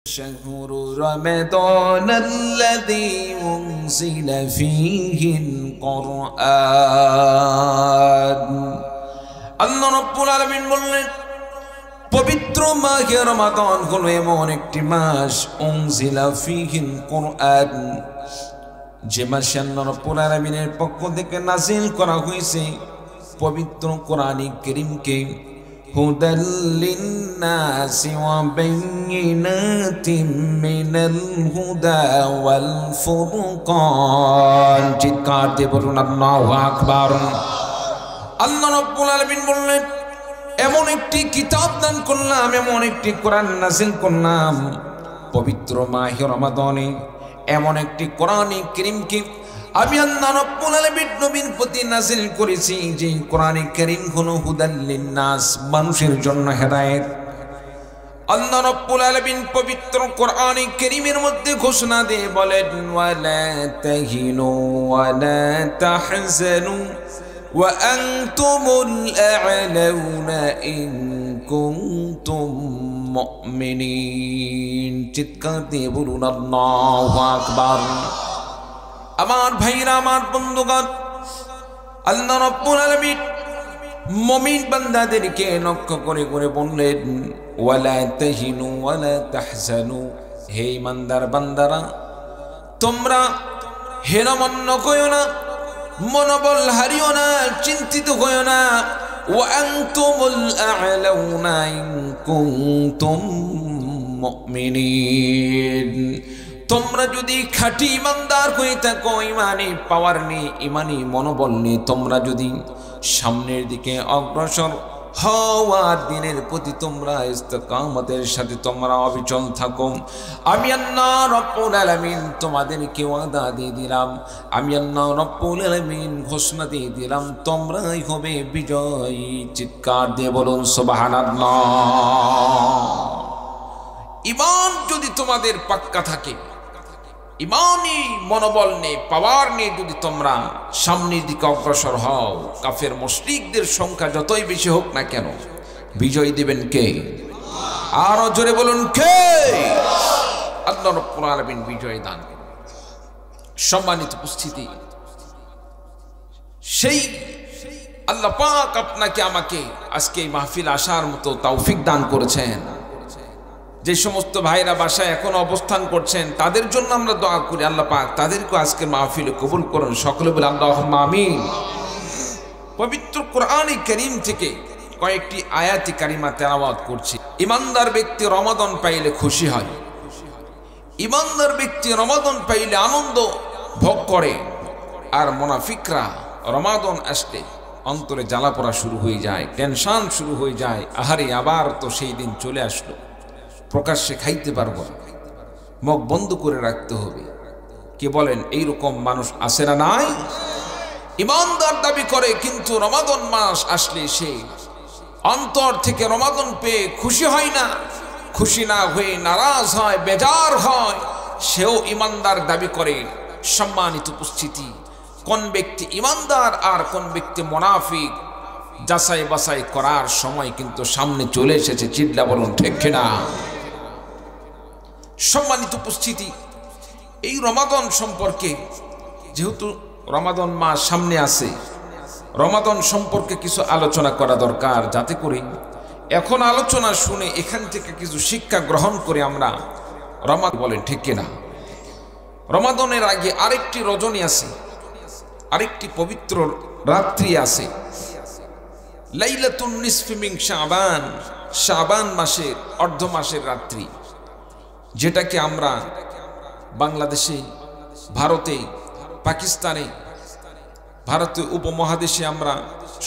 شهر رمضان الذي أنزل فيه القرآن আল্লাহ রাব্বুল আলামিন বললেন পবিত্র মাহে রমাদান হলো এমন একটি মাস উনজিলা ফীহিল কুরআন যে মাসে আল্লাহ রাব্বুল আলামিনের পক্ষ থেকে নাযিল করা হয়েছে পবিত্র কোরআনুল কারীমকে হুদাল লিন্নাসি ওয়া বাইয়িনাতিম মিনাল হুদা ওয়াল ফুরকান চিৎকার দিয়ে বলুন আল্লাহু আকবার। আল্লাহ রাব্বুল আলামিন বললেন এমন একটি কিতাব দান করলাম, এমন একটি কোরআন নাযিল করলাম পবিত্র মাহে রমাদানে, এমন একটি কোরআনুল কারীমকে আমি আল্লাহ রাব্বুল আলামিন নবীর প্রতি নাযিল করেছি যে কোরআনুল কারীম হলো হুদাল লিন্নাস, মানুষের জন্য হেদায়েত। আল্লাহ রাব্বুল আলামিন পবিত্র কোরআনুল কারীমের মধ্যে ঘোষণা দিয়ে বলেন ওয়ালা তাহিনু ওয়ালা তাহজানু ওয়া আনতুমুল আ'লাউনা ইন কুনতুম মুমিনিন চিৎকার দিয়ে বলুন আল্লাহু আকবার। আমার ভাইরা, আমার বন্ধুগণ, আল্লাহ রাব্বুল আলামিন মুমিন বান্দাদেরকে লক্ষ্য করে করে বললেন ওয়ালা তাহিনু ওয়ালা তাহজানু, হে ইমানদার বান্দারা তোমরা হেনমন্য হইও না, মনোবল হারিও না, চিন্তিত হইও না। ওয়া আনতুমুল আ'লাউনা ইন কুনতুম মুমিনিন, তোমরা যদি খাঁটি ইমানদার হয়ে থাকো, ইমানি পাওয়ার নিয়ে, ইমানি মনোবল নিয়ে তোমরা যদি সামনের দিকে অগ্রসর হওয়ার দিনের প্রতি তোমরা ইস্তেকামতের সাথে তোমরা অবিচল থাকো, আমি আল্লাহ রাব্বুল আলামিন তোমাদেরকে ওয়াদা দিয়ে দিলাম, আমি আল্লাহ রাব্বুল আলামিন ঘোষণা দিয়ে দিলাম তোমরাই হবে বিজয়ী। চিৎকার দিয়ে বলুন সুবহানাল্লাহ। ঈমান যদি তোমাদের পাক্কা থাকে, ইমানি মনোবল নিয়ে পাওয়ার নিয়ে যদি তোমরা সামনের দিকে অগ্রসর হও, কাফের মুশরিকদের সংখ্যা যতই বেশি হোক না কেন বিজয় দিবেন কে? আরো জোরে বলুন কে? আল্লাহ রাব্বুল আলামিন বিজয় দান করুন। সম্মানিত উপস্থিতি, সেই আল্লাহ পাক আপনাকে আমাকে আজকে এই মাহফিল আসার মতো তৌফিক দান করেছেন। যে সমস্ত ভাইরা বাসায় এখন অবস্থান করছেন তাদের জন্য আমরা দোয়া করি আল্লাহ পাক তাদেরকে আজকের মাহফিলে কবুল করুন। সকলে বলে আল্লাহুম্মা আমিন। পবিত্র কোরআনুল কারীম থেকে কয়েকটি আয়াতি কারিমা তেলাওয়াত করছি। ইমানদার ব্যক্তি রমাদান পাইলে খুশি হয়, ইমানদার ব্যক্তি রমাদান পাইলে আনন্দ ভোগ করে, আর মুনাফিকরা রমাদান আসলে অন্তরে জ্বালা পোড়া শুরু হয়ে যায়, টেনশন শুরু হয়ে যায়, আহারে আবার তো সেই দিন চলে আসলো, প্রকাশ্যে খাইতে পারবো না, মুখ বন্ধ করে রাখতে হবে। কে বলেন এইরকম মানুষ আছে না নাই? ইমানদার দাবি করে কিন্তু রমাদান মাস আসলে সে অন্তর থেকে রমাদান পেয়ে খুশি হয় না, খুশি না হয়ে নারাজ হয়, বেজার হয়, সেও ইমানদার দাবি করে। সম্মানিত উপস্থিতি, কোন ব্যক্তি ইমানদার আর কোন ব্যক্তি মুনাফিক যাচাই বাছাই করার সময় কিন্তু সামনে চলে এসেছে। চিল্লা বলুন ঠিক কিনা? সম্মানিত উপস্থিতি, এই রমাদান সম্পর্কে, যেহেতু রমাদান মাস সামনে আছে, রমাদান সম্পর্কে কিছু আলোচনা করা দরকার, যাতে করে এখন আলোচনা শুনে এখান থেকে কিছু শিক্ষা গ্রহণ করে আমরা রমাদান বলেন ঠিক কিনা? রমাদানের আগে আরেকটি রজনী আছে, আরেকটি পবিত্র রাত্রি আছে, লাইলাতুন নিসফি মিন শাবান, শাবান মাসের অর্ধ মাসের রাত্রি, যেটাকে আমরা বাংলাদেশে, ভারতে, পাকিস্তানে, ভারতীয় উপমহাদেশে আমরা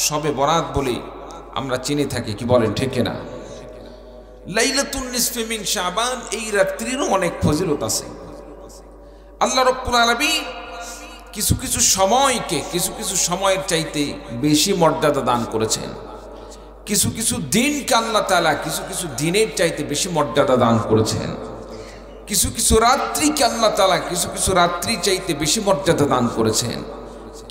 শবে বরাত বলে আমরা চিনে থাকি। কি বলেন ঠিক না? লাইলাতুন নিসফি মিন শাবান, এই রাত্রিরও অনেক ফজিলত আছে। আল্লাহ রাব্বুল আলামিন কিছু কিছু সময়কে কিছু কিছু সময়ের চাইতে বেশি মর্যাদা দান করেছেন, কিছু কিছু দিনকে আল্লাহ তাআলা কিছু কিছু দিনের চাইতে বেশি মর্যাদা দান করেছেন, কিছু কিছু রাত্রিকে আল্লাহ তাআলা কিছু কিছু রাত্রি চাইতে বেশি মর্যাদা দান করেছেন,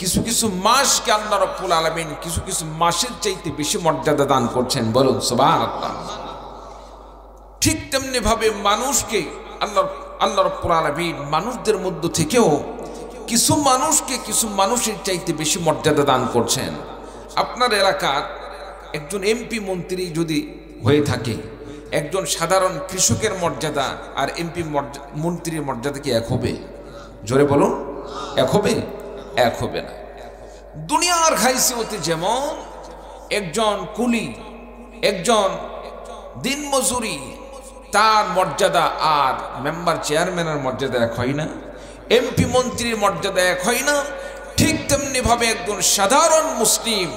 কিছু কিছু মাসকে আল্লাহ রাব্বুল আলামিন কিছু কিছু মাসের চাইতে বেশি মর্যাদা দান করছেন। বলুন সুবহানাল্লাহ। ঠিক তেমনি ভাবে মানুষকে আল্লাহ রাব্বুল আলামিন মানুষদের মধ্য থেকেও কিছু মানুষকে কিছু মানুষের চাইতে বেশি মর্যাদা দান করছেন। আপনার এলাকার একজন এমপি মন্ত্রী যদি হয়ে থাকে, একজন সাধারণ কৃষকের মর্যাদা আর এমপি মন্ত্রীর মর্যাদা কি এক হবে? জোরে বলুন, এক হবে? এক হবে না। দুনিয়ার হাইসিয়তে যেমন একজন কুলি, একজন দিনমজুরি, তার মর্যাদা আর মেম্বার চেয়ারম্যানের মর্যাদা এক হয় না, এমপি মন্ত্রীর মর্যাদা এক হয় না। ঠিক তেমনি ভাবে একজন সাধারণ মুসলিম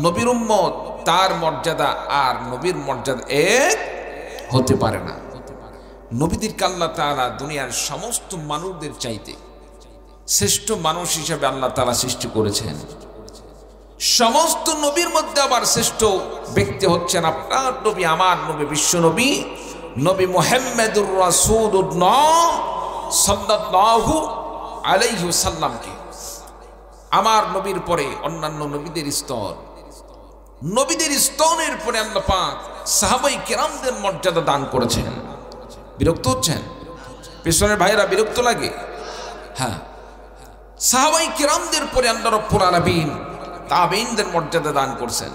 নবীর উম্মত, তার মর্যাদা আর নবীর মর্যাদা এক হতে পারে না। নবীদেরকে আল্লাহ তাআলা দুনিয়ার সমস্ত মানুষদের চাইতে শ্রেষ্ঠ মানুষ হিসেবে আল্লাহ তাআলা সৃষ্টি করেছেন। সমস্ত নবীর মধ্যে আবার শ্রেষ্ঠ ব্যক্তি হচ্ছেন আপনার নবী, আমার নবী, বিশ্ব নবী, নবী মুহাম্মদুর রাসূলুল্লাহ সাল্লাল্লাহু আলাইহি ওয়াসাল্লামকে আমার নবীর পরে অন্যান্য নবীদের স্তর, নবীদের স্তরের পরে আল্লাহ পাক সাহাবায়ে কেরামদের মর্যাদা দান করেছেন। বিরক্ত হচ্ছেন? পেছনের ভাইরা বিরক্ত লাগে? হ্যাঁ, সাহাবায়ে কেরামদের পরে আল্লাহ রাব্বুল আলামিন তাবেঈনদের মর্যাদা দান করেছেন,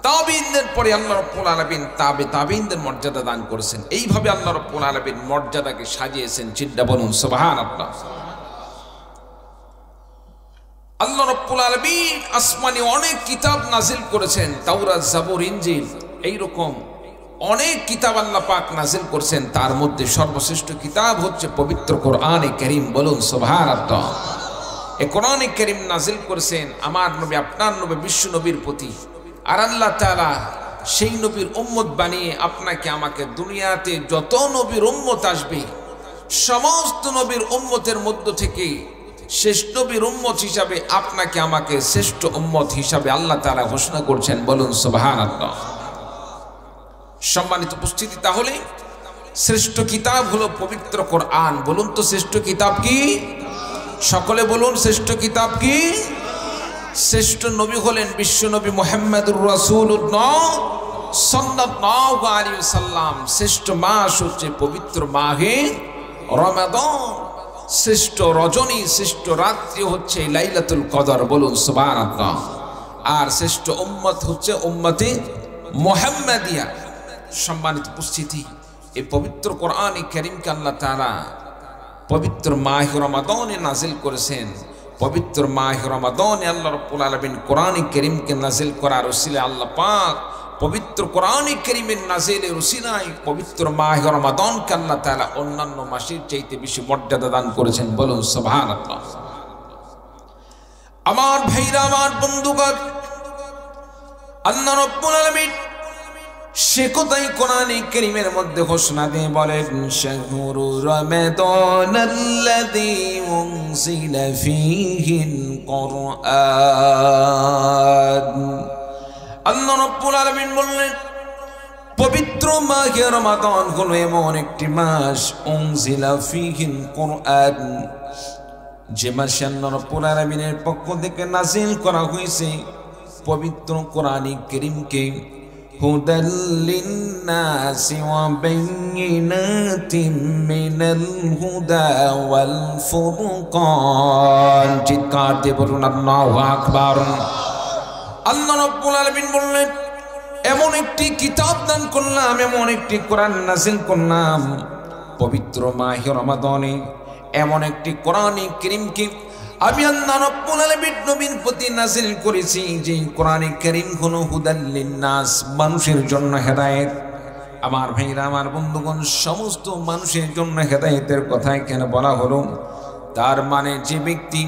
তাবেঈনদের পরে আল্লাহ রাব্বুল আলামিন তাবেঈনদের মর্যাদা দান করেছেন। এইভাবে আল্লাহ রাব্বুল আলামিন মর্যাদাকে সাজিয়েছেন। চিন্তা বলুন সুবহানাল্লাহ। আল্লাহ রাব্বুল আলামিন আসমানে অনেক কিতাব নাজিল করেছেন, তাওরাত, জাবুর, ইনজিল, এইরকম অনেক কিতাব আল্লাহ পাক নাজিল করেছেন। তার মধ্যে সর্বশ্রেষ্ঠ কিতাব হচ্ছে পবিত্র কোরআনে কারীম। বলুন সুবহানাল্লাহ। এই কোরআনে কারীম নাজিল করেছেন আমার নবী, আপনার নবী, বিশ্ব নবীর প্রতি। আর আল্লাহ তাআলা সেই নবীর উম্মত বানিয়ে আপনাকে আমাকে দুনিয়াতে যত নবীর উম্মত আসবে, সমস্ত নবীর উম্মতের মধ্য থেকে শ্রেষ্ঠ নবীর উম্মত হিসাবে আপনাকে আমাকে শ্রেষ্ঠ উম্মত হিসাবে আল্লাহ তাআলা ঘোষণা করছেন। বলুন সুবহানাল্লাহ। সম্মানিত উপস্থিতি, তাহলে শ্রেষ্ঠ কিতাব হলো পবিত্র কোরআন। বলুন তো শ্রেষ্ঠ কিতাব কি? সকলে বলুন শ্রেষ্ঠ কিতাব কি? শ্রেষ্ঠ নবী হলেন বিশ্ব নবী মুহাম্মদুর রাসূলুল্লাহ সাল্লাল্লাহু আলাইহি ওয়াসাল্লাম। শ্রেষ্ঠ মাস হচ্ছে পবিত্র মাহে রমাদান। শ্রেষ্ঠ রজনী, শ্রেষ্ঠ রাত্রি হচ্ছে লাইলাতুল কদর। বলুন সুবহানাল্লাহ। আর শ্রেষ্ঠ উম্মত হচ্ছে উম্মতে মুহাম্মাদিয়া। সম্মানিত উপস্থিতি, এই পবিত্র কোরআনে কারীমকে আল্লাহ তাআলা পবিত্র মাহে রমাদানে নাজিল করেছেন। পবিত্র মাহে রমাদানে আল্লাহ রাব্বুল আলামিন কোরআনে কারীমকে নাজিল করার ওসিলায় আল্লাহ পাক পবিত্র কোরআনে কারীমের নাজিলের ওসিলায় পবিত্র মাহে রমাদানকে আল্লাহ তাআলা অন্যান্য মাসের চাইতে বেশি মর্যাদা দান করেছেন। বলুন সুবহানাল্লাহ। আমার ভাইরা, আমার বন্ধুগণ, আল্লাহ রাব্বুল আলামিন সে কথাই কোরআনে কারীমের মধ্যে ঘোষণা দিয়ে বলেন, শাহরু রমাদানাল্লাযী উনজিলা ফীহিল কুরআন। আল্লাহ রাব্বুল আলামিন বললেন, পবিত্র মাহে রমাদান হলো এমন একটি মাস, উনজিলা ফীহিল কুরআন, যে মাসে আল্লাহ রাব্বুল আলামিনের পক্ষ থেকে নাজিল করা হয়েছে পবিত্র কোরআনে কারীমকে। হুদাল লিন্নাসি ওয়া বাইয়িনাতিম মিনাল হুদা ওয়াল ফুরকান। চিৎকার দিয়ে বলুন আল্লাহু আকবার। আল্লাহ রাব্বুল আলামিন বললেন, এমন একটি কিতাব দান করলাম, এমন একটি কোরআন নাজিল করলাম পবিত্র মাহে রমাদানে। এমন একটি কোরআনে কারীমকে আমি আল্লাহ রাব্বুল আলামিন নবীর প্রতি নাজিল করেছি, যে কোরআনে কারীম হলো হুদাল লিন্নাস, মানুষের জন্য হেদায়েত। আমার ভাইরা, আমার বন্ধুগণ, সমস্ত মানুষের জন্য হেদায়েতের কথা এখানে বলা হলো। তার মানে যে ব্যক্তি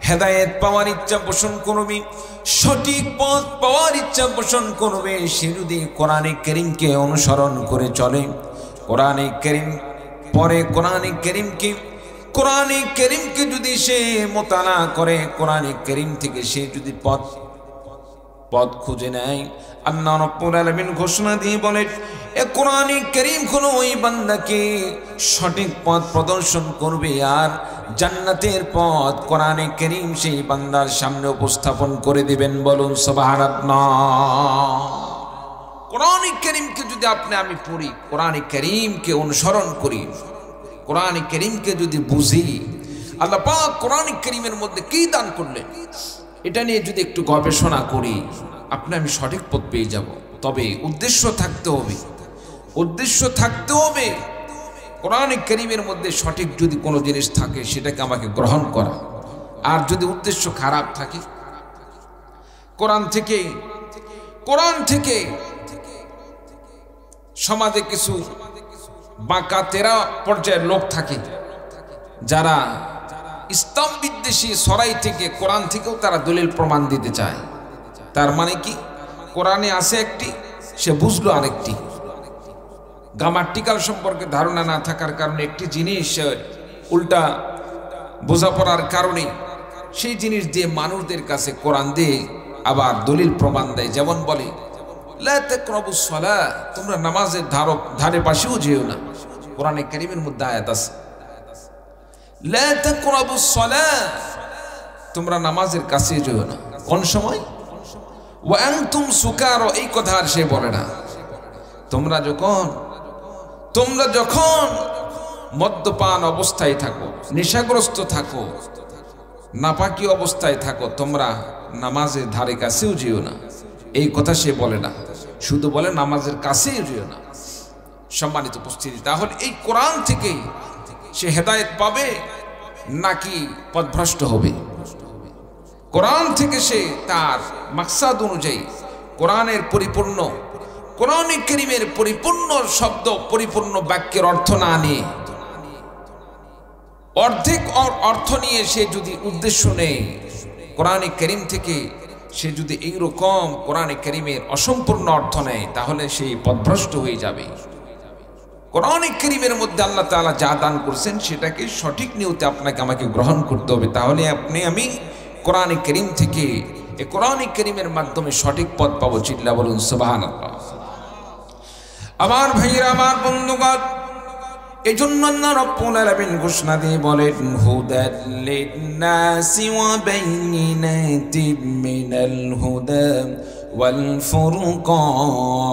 হেদায়েত পাওয়ার ইচ্ছা পোষণ করবে, সঠিক পথ পাওয়ার ইচ্ছা পোষণ করবে, সে যদি কোরআনে কারীমকে অনুসরণ করে চলে, কোরআনে কারীম পরে কোরআনে কারীমকে যদি সে মোতালা করে, কোরআনে কারীম থেকে সে যদি পথ খুঁজে নেয়, আল্লাহ রাব্বুল আলামিন ঘোষণা দিয়ে বলেন, এ কোরআনে কারীম হলো ওই বান্দাকে সঠিক পথ প্রদর্শন করবে, আর জান্নাতের পথ কোরআনে কারীম সেই বান্দার সামনে উপস্থাপন করে দিবেন। বলুন সুবহানাল্লাহ। কোরআন কারীমকে যদি আমি পড়ি, কোরআন কারীমকে অনুসরণ করি, কোরআন কারীমকে যদি বুঝি, আল্লাহ পাক কোরআন কারীমের মধ্যে কি দান করলেন এটা নিয়ে যদি একটু গবেষণা করি, আমি সঠিক পথ পেয়ে যাব। তবে উদ্দেশ্য থাকতে হবে, উদ্দেশ্য থাকতে হবে কোরআন কারীমের মধ্যে সঠিক যদি কোনো জিনিস থাকে সেটাকে আমাকে গ্রহণ করা। আর যদি উদ্দেশ্য খারাপ থাকে, কোরআন থেকে সমাজে কিছু বাঁকা তেরা পর্যায়ের লোক থাকে যারা ইসলাম বিদ্বেষী সরাই থেকে কোরআন থেকেও তারা দলিল প্রমাণ দিতে চায়। তার মানে কি, কোরআনে আছে একটি, সে বুঝলো আরেকটি। গ্রামাটিক্যাল সম্পর্কে ধারণা না থাকার কারণে একটি জিনিস উল্টা বোঝাপড়ার কারণে সেই জিনিস দিয়ে মানুষদের কাছে কোরআন দিয়ে আবার দলিল প্রমাণ দেয়। যেমন বলে, লা তাকরাবুস সালাহ, তোমরা নামাজের ধারে পাশেও যেও না। কোরআনে কারীমের মধ্যে আয়াত আছে, লা তাকরাবুস সালাহ, তোমরা নামাজের কাছে যেও না। কোন সময়? ওয়া আনতুম সুকারা, এই কথা আর সে বলে না। তোমরা যখন মদ্যপান অবস্থায় থাকো, নেশাগ্রস্ত থাকো, নাপাকি অবস্থায় থাকো, তোমরা নামাজের ধারে কাছেও যেও না। এই কথা সে বলে না, শুধু বলে নামাজের কাছেও যেও না। সম্মানিত উপস্থিতি, তাহলে এই কোরআন থেকেই সে হেদায়েত পাবে নাকি পথভ্রষ্ট হবে? কোরআন থেকে সে তার মাকসাদ অনুযায়ী কোরআনের পরিপূর্ণ, কোরআন কারীমের পরিপূর্ণ শব্দ, পরিপূর্ণ বাক্যের অর্থ না নিয়ে অর্ধেক অর্থ নিয়ে সে যদি উদ্দেশ্য নেয় কোরআন কারীম থেকে, সে যদি এইরকম কোরআন কারীমের অসম্পূর্ণ অর্থ নেয় তাহলে সে পথভ্রষ্ট হয়ে যাবে। কোরআন কারীমের মধ্যে আল্লাহ তাআলা যা দান করেছেন সেটাকে সঠিক নিয়তে আপনাকে আমাকে গ্রহণ করতে হবে। তাহলে আমি কোরআন কারীম থেকে, এই কোরআন কারীমের মাধ্যমে সঠিক পথ পাবো। চিল্লা বলুন সুবহানাল্লাহ। আমার ভাইরা, আমার বন্ধুগণ, এই জন্য আল্লাহ রাব্বুল আলামিন ঘোষণা দিয়ে বলেন, হুদাল লিন-নাসি ওয়া বাইয়িনাতিন মিনাল হুদা ওয়াল ফুরকান।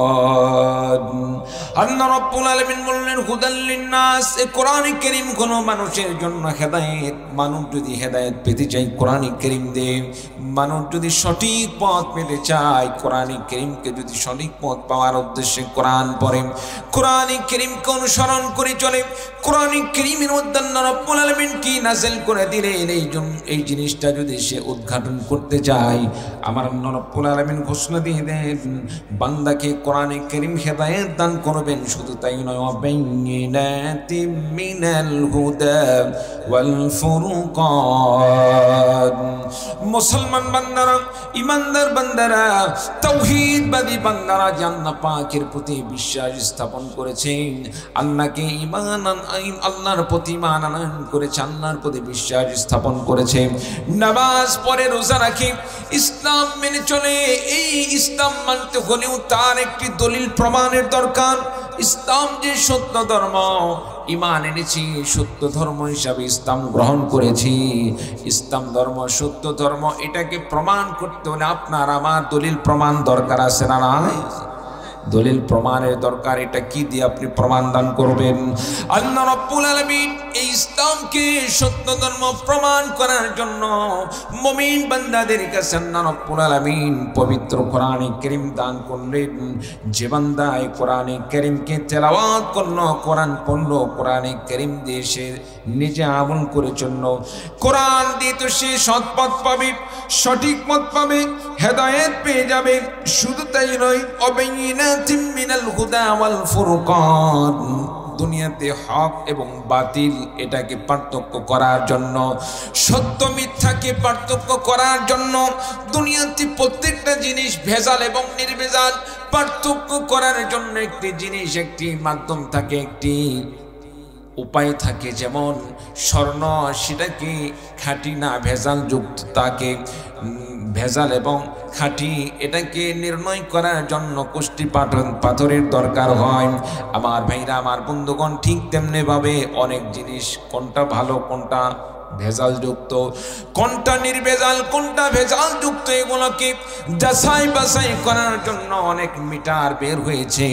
আল্লাহ রাব্বুল আলামিন বললেন, হুদাল লিন-নাস, এই কোরআন কারীম কোন মানুষের জন্য হেদায়েত। মানুষ যদি হেদায়েত পেতে চায় কোরআন কারীম দিয়ে, মানুষ যদি সঠিক পথ পেতে চায়, কোরআন কারীমকে যদি সঠিক পথ পাওয়ার উদ্দেশ্যে কোরআন পড়ে, কোরআন কারীমকে অনুসরণ করে চলে, কোরআন কারীমের মধ্যে আল্লাহ রাব্বুল আলামিন কি নাযিল করে দিলেন এই জিনিসটা যদি সে উদ্ঘাটন করতে চায়, আমার আল্লাহ রাব্বুল আলামিন ঘোষণা দিয়ে দেন বান্দাকে কোরআন কারীম হেদায়েত দান করবেন। শুধু তাই নয়, ওয়াবাইয়িনাতিম মিনাল হুদা ওয়াল ফুরকান। মুসলমান বান্দারা, ইমানদার বান্দারা, তাওহীদবাদী বান্দারা যে আল্লাহ পাকের প্রতি বিশ্বাস স্থাপন করেছেন, আল্লাহকে আল্লাহর প্রতি ঈমান আনয়ন করেছে, আল্লাহর প্রতি বিশ্বাস স্থাপন করেছে, নামাজ পড়ে, রোজা রাখে, ইসলাম মেনে চলে, এই ইসলাম মানতে হলেও তার একটি দলিল প্রমাণের দরকার। ইসলাম যে সত্য ধর্ম, ঈমান এনেছি, সত্য ধর্ম হিসাবে ইসলাম গ্রহণ করেছি, ইসলাম ধর্ম সত্য ধর্ম, এটাকে প্রমাণ করতে হলে আপনার আমার দলিল প্রমাণ দরকার আছে না নাই? দলিল প্রমাণের দরকার। এটা কি দিয়ে আপনি প্রমাণ দান করবেন? আল্লাহ রাব্বুল আলামিন এই ইসলামকে সত্য ধর্ম প্রমাণ করার জন্য মুমিন বান্দাদের কাছে আল্লাহ রাব্বুল আলামিন পবিত্র কোরআন কারীম দান করলেন। যে বান্দা এই কোরআন কারীমকে তেলাওয়াত করলো, কোরআন পড়লো, কোরআন কারীম দিয়ে সে নিজে আমল করে চলল, কোরআন দিয়ে তো সে সৎ পথ পাবে, সঠিক পথ পাবে, হেদায়েত পেয়ে যাবে। শুধু তাই নয়, অবাইয়িনাতিম মিনাল হুদা ওয়াল ফুরকান, দুনিয়াতে হক এবং বাতিল এটাকে পার্থক্য করার জন্য, সত্য মিথ্যাকে পার্থক্য করার জন্য, দুনিয়াতে প্রত্যেকটা জিনিস ভেজাল এবং নির্ভেজাল পার্থক্য করার জন্য একটি জিনিস, একটি মাধ্যম থাকে, একটি উপায় থাকে। যেমন স্বর্ণ, সেটাকে খাঁটি না ভেজাল যুক্ত, তাকে ভেজাল এবং খাঁটি এটাকে নির্ণয় করার জন্য কুষ্টি পাথরের দরকার হয়। আমার ভাইরা, আমার বন্ধুগণ, ঠিক তেমনি ভাবে অনেক জিনিস কোনটা ভালো কোনটা ভেজাল যুক্ত, কোনটা নির্ভেজাল কোনটা ভেজাল যুক্ত এগুলোকে যাচাই বাছাই করার জন্য অনেক মিটার বের হয়েছে।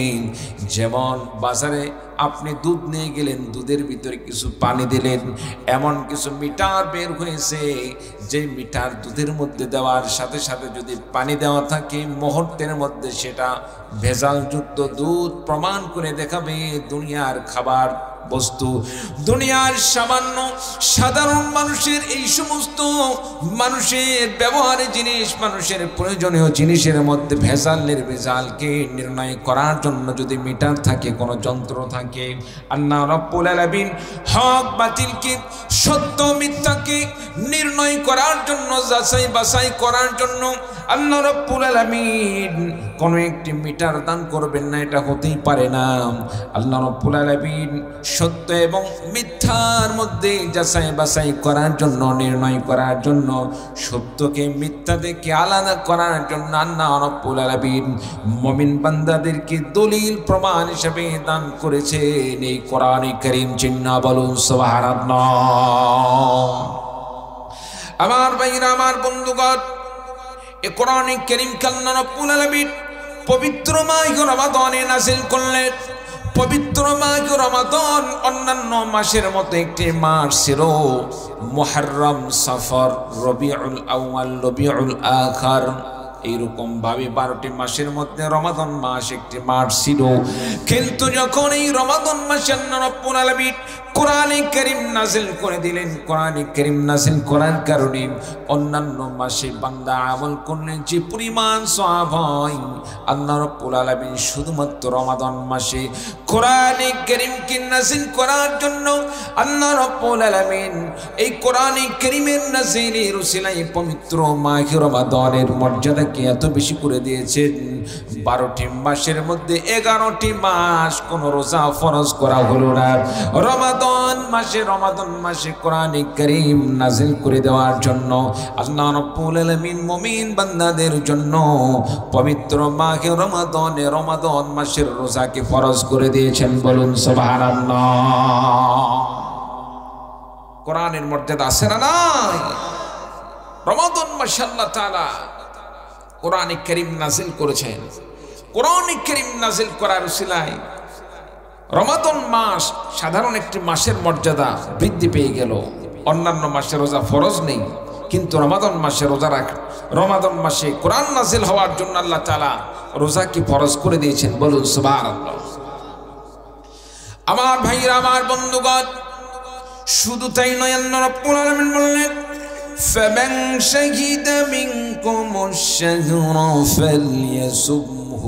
যেমন বাজারে আপনি দুধ নিয়ে গেলেন, দুধের ভিতরে কিছু পানি দিলেন, এমন কিছু মিটার বের হয়েছে যে মিটার দুধের মধ্যে দেওয়ার সাথে সাথে যদি পানি দেওয়া থাকে মুহূর্তের মধ্যে সেটা ভেজালযুক্ত দুধ প্রমাণ করে দেখাবে। দুনিয়ার খাবার বস্তু, দুনিয়ার সামান্য সাধারণ মানুষের এই সমস্ত মানুষের ব্যবহারের জিনিস, মানুষের প্রয়োজনীয় জিনিসের মধ্যে ভেজাল নির্ভেজালকে নির্ণয় করার জন্য যদি মিটার থাকে, কোনো যন্ত্র থাকে, আল্লাহ রাব্বুল আলামিন হক বাতিলকে, সত্য মিথ্যাকে নির্ণয় করার জন্য, যাচাই বাছাই করার জন্য আল্লাহ রাব্বুল আলামিন কোন একটি মিটার দান করবেন না, এটা হতেই পারে না। আল্লাহ রাব্বুল আলামিন সত্য এবং মিথ্যার মধ্যে যাচাই বাছাই করার জন্য, নির্ণয় করার জন্য, সত্যকে মিথ্যা থেকে আলাদা করার জন্য আল্লাহ রাব্বুল আলামিন মুমিন বান্দাদেরকে দলিল প্রমাণ হিসেবে দান করেছেন এই কোরআনে কারীম। জিন্না বলুন সুবহানাল্লাহ। আমার ভাইরা, আমার বন্ধুগণ, এই কোরআনে কারীম আল্লাহ রাব্বুল আলামিন পবিত্র মাহে রমাদানে নাযিল করলেন। পবিত্র মাহে রমাদান অন্যান্য মাসের মতো একটি মাস ছিল। মুহররম, সফর, রবিউল আউয়াল, রবিউল আখির, এইরকম ভাবে 12টি মাসের মধ্যে রমাদান মাস একটি মাস ছিল। কিন্তু যখন এই রমাদান মাসে আল্লাহ রাব্বুল আলামিন কোরআনে কারীম নাযিল করে দিলেন, কোরআনে কারীম নাযিল করার কারণে অন্যান্য মাসে বান্দা আমল করলে যে পরিমাণ সওয়াব হয়, আল্লাহ রাব্বুল আলামিন শুধুমাত্র রমাদান মাসে কোরআনে কারীমকে নাযিল করার জন্য আল্লাহ রাব্বুল আলামিন এই কোরআনে কারীমের নাযিলের উসিলায় পবিত্র মাহে রমাদানের মর্যাদাকে এত বেশি করে দিয়েছেন। 12টি মাসের মধ্যে 11টি মাস কোন রোজা ফরজ করা হলো না। রমাদান মাসে কোরআনে কারীম নাযিল করে দেওয়ার জন্য আল্লাহ রাব্বুল আলামিন মুমিন বান্দাদের জন্য পবিত্র মাহে রমাদানে, রমাদান মাসের রোজাকে ফরজ করে দিয়েছেন। বলুন সুবহানাল্লাহ। কোরআনের মর্যাদা আছে না নাই? রমাদান মাসে আল্লাহ তাআলা কোরআনে কারীম নাযিল করেছেন। কোরআনে কারীম নাযিল করার উসিলায় রমাদান মাস সাধারণ একটি মাসের মর্যাদা বৃদ্ধি পেয়ে গেল। অন্যান্য মাসে রোজা ফরজ নেই, কিন্তু রমাদান মাসে রোজা রাখ, রমাদান মাসে কোরআন নাযিল হওয়ার জন্য আল্লাহ তাআলা রোজাকে ফরজ করে দিয়েছেন। বলুন সুবহানাল্লাহ। আমার ভাইরা, আমার বন্ধুগণ, শুধু তাই নয়, আল্লাহ রাব্বুল আলামিন বললেন فمن شهد منكم الشهر فليصمه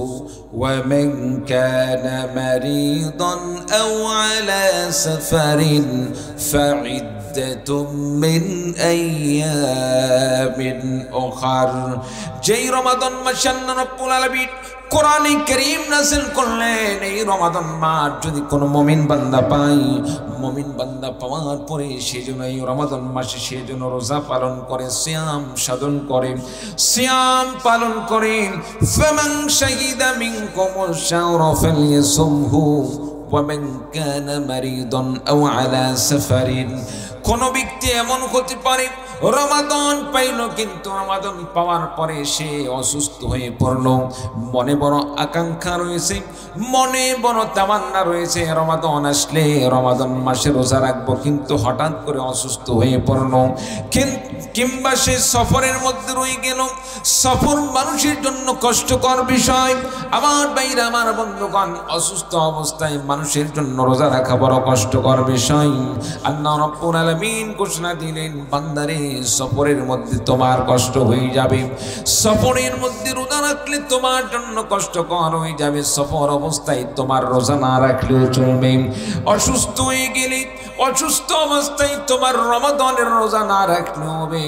ومن كان مريضا أو على سفر فعدة من أيام أخر। যেই রমাদান মাসে আল্লাহ রাব্বুল আলামিন কোরআনে কারীম নাযিল করলেন, এই রমাদান মাস যদি কোনো মুমিন বান্দা পায়, মুমিন বান্দা পাওয়ার পরে সেজন্য এই রমাদান মাসে সেজন্য রোজা পালন করে, সিয়াম সাধন করে, সিয়াম পালন করেন। ফামান শাহিদা মিনকুমুশ শাহরা ফালইয়াসুমহু ওয়া মান কানা মারিদান আও আলা সাফারিন। কোন ব্যক্তি এমন হতে পারে রমাদান পাইল, কিন্তু রমাদান পাওয়ার পরে সে অসুস্থ হয়ে পড়ল, মনে বড় আকাঙ্ক্ষা রয়েছে, মনে বড় তামান্না রয়েছে রমাদান আসলে রমাদান মাসে রোজা রাখবো, কিন্তু হঠাৎ করে অসুস্থ হয়ে পড়ল, কিংবা সে সফরের মধ্যে রয়ে গেল। সফর মানুষের জন্য কষ্টকর বিষয়। আমার ভাইরা, আমার বন্ধুগণ, অসুস্থ অবস্থায় মানুষের জন্য রোজা রাখা বড় কষ্টকর বিষয়। আল্লাহ রাব্বুল আলামিন ঘোষণা দিলেন, বান্দারে সফরের মধ্যে তোমার কষ্ট হয়ে যাবে, সফরের মধ্যে রোজা রাখলে তোমার জন্য কষ্টকর হয়ে যাবে, সফর অবস্থায় তোমার রোজা না রাখলেও চলবে। অসুস্থ হয়ে গেলে, অসুস্থ অবস্থায় তোমার রমাদানের রোজা না রাখলে হবে।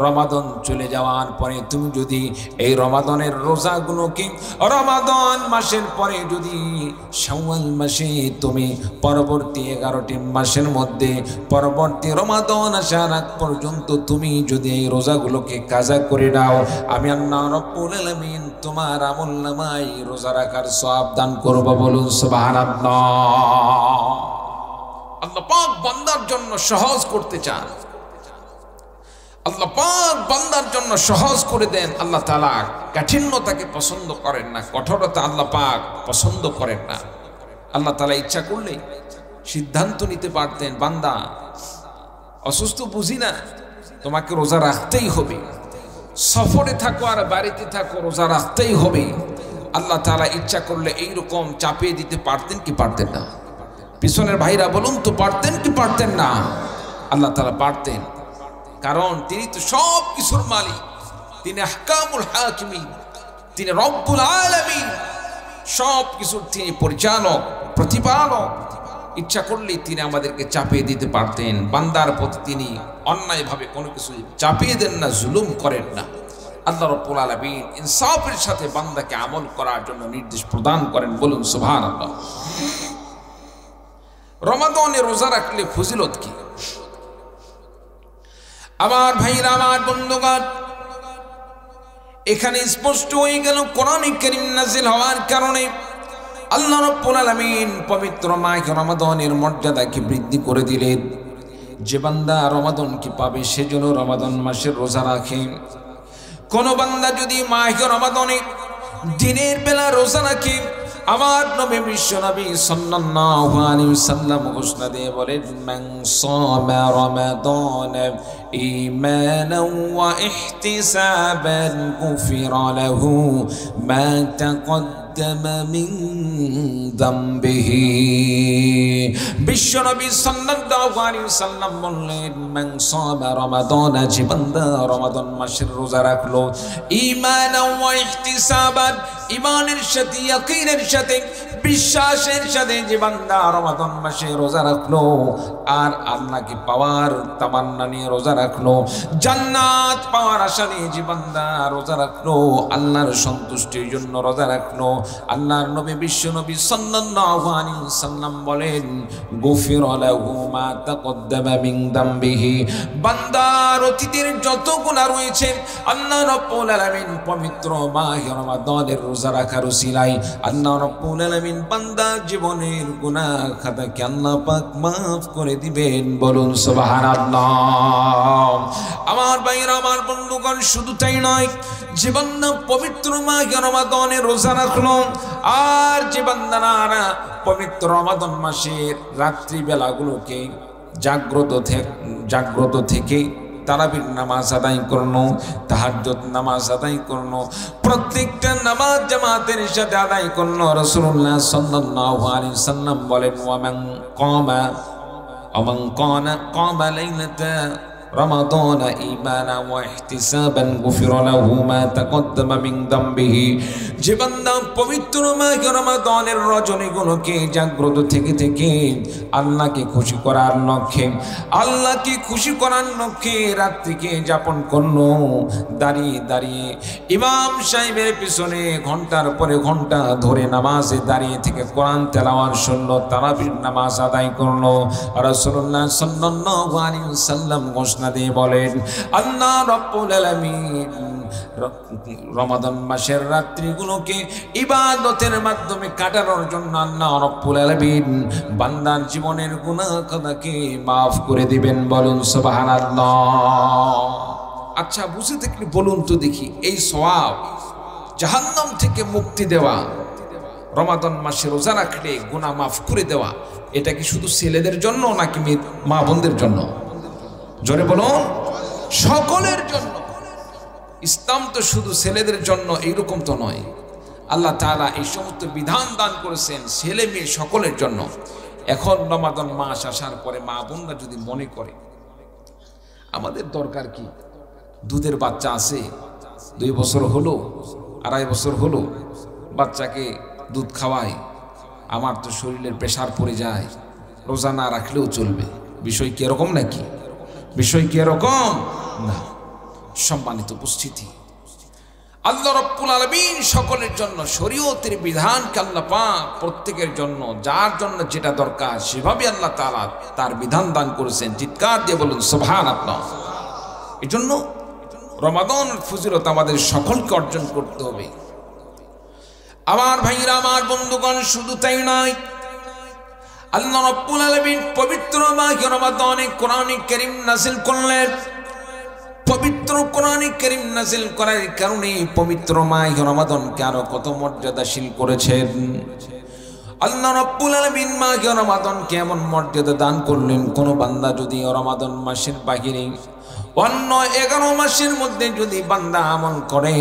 রমাদান চলে যাওয়ার পরে তুমি যদি এই রমাদানের রোজাগুলোকে রমাদান মাসের পরে যদি শাওয়াল মাসে তুমি পরবর্তী 11টি মাসের মধ্যে পরবর্তী রমাদান আসার আগ পর্যন্ত তুমি যদি এই রোজাগুলোকে কাজা করে নাও, আমি আল্লাহ রাব্বুল আলামিন তোমার আমলনামায় রোজা রাখার সওয়াব দান করব। বলুন সুবহানাল্লাহ। আল্লাহ পাক বান্দার জন্য সহজ করতে চান। আল্লাহ পাক বান্দার জন্য সহজ করে দেন। আল্লাহ তাআলা কাঠিন্যতাকে পছন্দ করেন না, কঠোরতা আল্লাহ পাক পছন্দ করেন না। আল্লাহ তাআলা ইচ্ছা করলে সিদ্ধান্ত নিতে পারতেন, বান্দা অসুস্থ বুঝি না, তোমাকে রোজা রাখতেই হবে, সফরে থাকো আর বাড়িতে থাকো রোজা রাখতেই হবে। আল্লাহ তাআলা ইচ্ছা করলে এইরকম চাপিয়ে দিতে পারতেন কি পারতেন না? পিছনের ভাইরা বলুন তো, পারতেন কি পারতেন না? আল্লাহ তাআলা পারতেন, কারণ তিনি তো সব কিছুর মালিক, তিনি আহকামুল হাকিমিন, তিনি রব্বুল আলামিন, সব কিছুর তিনি পরিচালক, প্রতিপালক। ইচ্ছা করলে তিনি আমাদেরকে চাপিয়ে দিতে পারতেন। বান্দার প্রতি তিনি অন্যায়ভাবে কোনো কিছু চাপিয়ে দেন না, জুলুম করেন না। আল্লাহ রাব্বুল আলামিন ইনসাফের সাথে বান্দাকে আমল করার জন্য নির্দেশ প্রদান করেন। বলুন সুবহানাল্লাহ। রমাদানে রোজা রাখলে ফজিলত কি? আমার ভাইরা, আমার বন্ধুগণ, এখানে স্পষ্ট হয়ে গেল কোরআনে কারীম নাযিল হওয়ার কারণে আল্লাহ রাব্বুল আলামিন পবিত্র মাস রমাদানের মর্যাদাকে বৃদ্ধি করে দিলেন। যে বান্দা রমাদানকে পাবে সেজন্য রমাদান মাসের রোজা রাখে। কোন বান্দা যদি মাস রমাদানে দিনের বেলা রোজা রাখে, আমার নবী বিশ্ব নবী সাল্লাল্লাহু আলাইহি ওয়াসাল্লাম ঘোষণা দিয়ে বলেন, মান সামা রমাদান ঈমানান ওয়া ইহতিসাবান গুফিরা লাহু মা তাকদ্দামা মিন যামবিহি। বিশ্ব নবী সাল্লাল্লাহু আলাইহি ওয়াসাল্লাম বললেন, মান সামা রমাদান, যে বান্দা রমাদান মাসের রোজা রাখলো, ঈমানান ওয়া ইহতিসাবান, ঈমানের সাথে, ইয়াকিনের সাথে, বিশ্বাসের সাথে যে বান্দা রমাদান মাসে রোজা রাখলো, আর আল্লাহকে পাওয়ার তামান্না নিয়ে রোজা রাখলো, জান্নাত পাওয়ার আশা নিয়ে যে বান্দা রোজা রাখলো, আল্লাহর সন্তুষ্টির জন্য রোজা রাখলো, আল্লাহর নবী বিশ্ব নবী সাল্লাল্লাহু আলাইহি ওয়াসাল্লাম বলেন, গুফিরা লাহু মা তাকদ্দামা মিন যামবিহি, বান্দার অতীতের যত গুনাহ রয়েছে আল্লাহ রাব্বুল আলামিন পবিত্র মাস রমাদানের রোজা রাখার উসিলায় আল্লাহ রাব্বুল আলামিন বান্দার জীবনের গুনাহ খাতাকে আল্লাহ পাক মাফ করে দিবেন। বলুন সুবহানাল্লাহ। আমার ভাইরা, আমার বন্ধুগণ, শুধু তাই নয়, যে বান্দা পবিত্র মাস রমাদানের রোজা রাখলো, আর যে বান্দারা পবিত্র রমাদান মাসের রাত্রি বেলাগুলোকে জাগ্রত থেকে তারাবির নামাজ আদায় করলো, তাহাজ্জুদ নামাজ আদায় করলো, প্রত্যেকটা নামাজ জামাতের সাথে আদায় করলো। রাসূলুল্লাহ সাল্লাল্লাহু আলাইহি ওয়াসাল্লাম বলেন, ওয়ামান কামা লাইলাতা রমাদান ঈমানান ওয়া ইহতিসাবান গুফিরা লাহু মা তাকদ্দামা মিন যামবিহি, যে বান্দা পবিত্র মাস রমাদানের রজনীগুলোকে জাগ্রত থেকে আল্লাহকে খুশি করার লক্ষ্যে রাত্রিকে যাপন করলো, দাঁড়িয়ে ইমাম সাহেবের পিছনে ঘন্টার পরে ঘন্টা ধরে নামাজে দাঁড়িয়ে থেকে কোরআন তেলাওয়াত শুনলো, তারাবির নামাজ আদায় করলো, রাসূলুল্লাহ সাল্লাল্লাহু আলাইহি ওয়াসাল্লাম ঘোষণা দিয়ে বলেন, আল্লাহ রাব্বুল আলামিন রমাদান মাসের রাত্রিগুলোকে ইবাদতের মাধ্যমে কাটানোর জন্য আল্লাহ রাব্বুল আলামিন বান্দার জীবনের গুনাহ খাতাকে মাফ করে দিবেন। বলুন সুবহানাল্লাহ। আচ্ছা, বুঝে থাকলে বলুন তো দেখি, এই সওয়াব, জাহান্নাম থেকে মুক্তি দেওয়া, রমাদান মাসে রোজা রাখলে গুনাহ মাফ করে দেওয়া, এটা কি শুধু ছেলেদের জন্য নাকি মা বোনদের জন্য? জোরে বলুন। সকলের জন্য। ইসলাম তো শুধু ছেলেদের জন্য এইরকম তো নয়। আল্লাহ তাআলা এই সমস্ত বিধান দান করেছেন ছেলে মেয়ে সকলের জন্য। এখন রমাদান মাস আসার পরে মা বোনরা যদি মনে করে আমাদের দরকার কি, দুধের বাচ্চা আছে, 2 বছর হলো, 2.5 বছর হলো, বাচ্চাকে দুধ খাওয়াই, আমার তো শরীরের প্রেশার পড়ে যায়, রোজা না রাখলেও চলবে। বিষয় কি এরকম নাকি? বিষয় কি এরকম না। সম্মানিত উপস্থিতি, আল্লাহ রাব্বুল আলামিন সকলের জন্য শরীয়তের বিধানকে আল্লাহ পাক প্রত্যেকের জন্য যার জন্য যেটা দরকার সেভাবে আল্লাহ তাআলা তার বিধান দান করেছেন। চিৎকার দিয়ে বলুন সুবহানাল্লাহ। এই জন্য রমাদানের ফজিলত আমাদের সকলকে অর্জন করতে হবে। আমার ভাইরা, আমার বন্ধুগণ, শুধু তাই নয়, আল্লাহ রাব্বুল আলামিন পবিত্র মাস রমাদানে কোরআনে কারীম নাযিল করলেন। পবিত্র কোরআনে কারীম নাযিল করার কারণে পবিত্র মাহে রমাদানকে আরো কত মর্যাদাশীল করেছেন। আল্লাহ রাব্বুল আলামিন মাহে রমাদানকে এমন মর্যাদা দান করলেন, কোন বান্দা যদি রমাদান মাসের বাহিরে অন্য 11 মাসের মধ্যে যদি বান্দা আমল করে,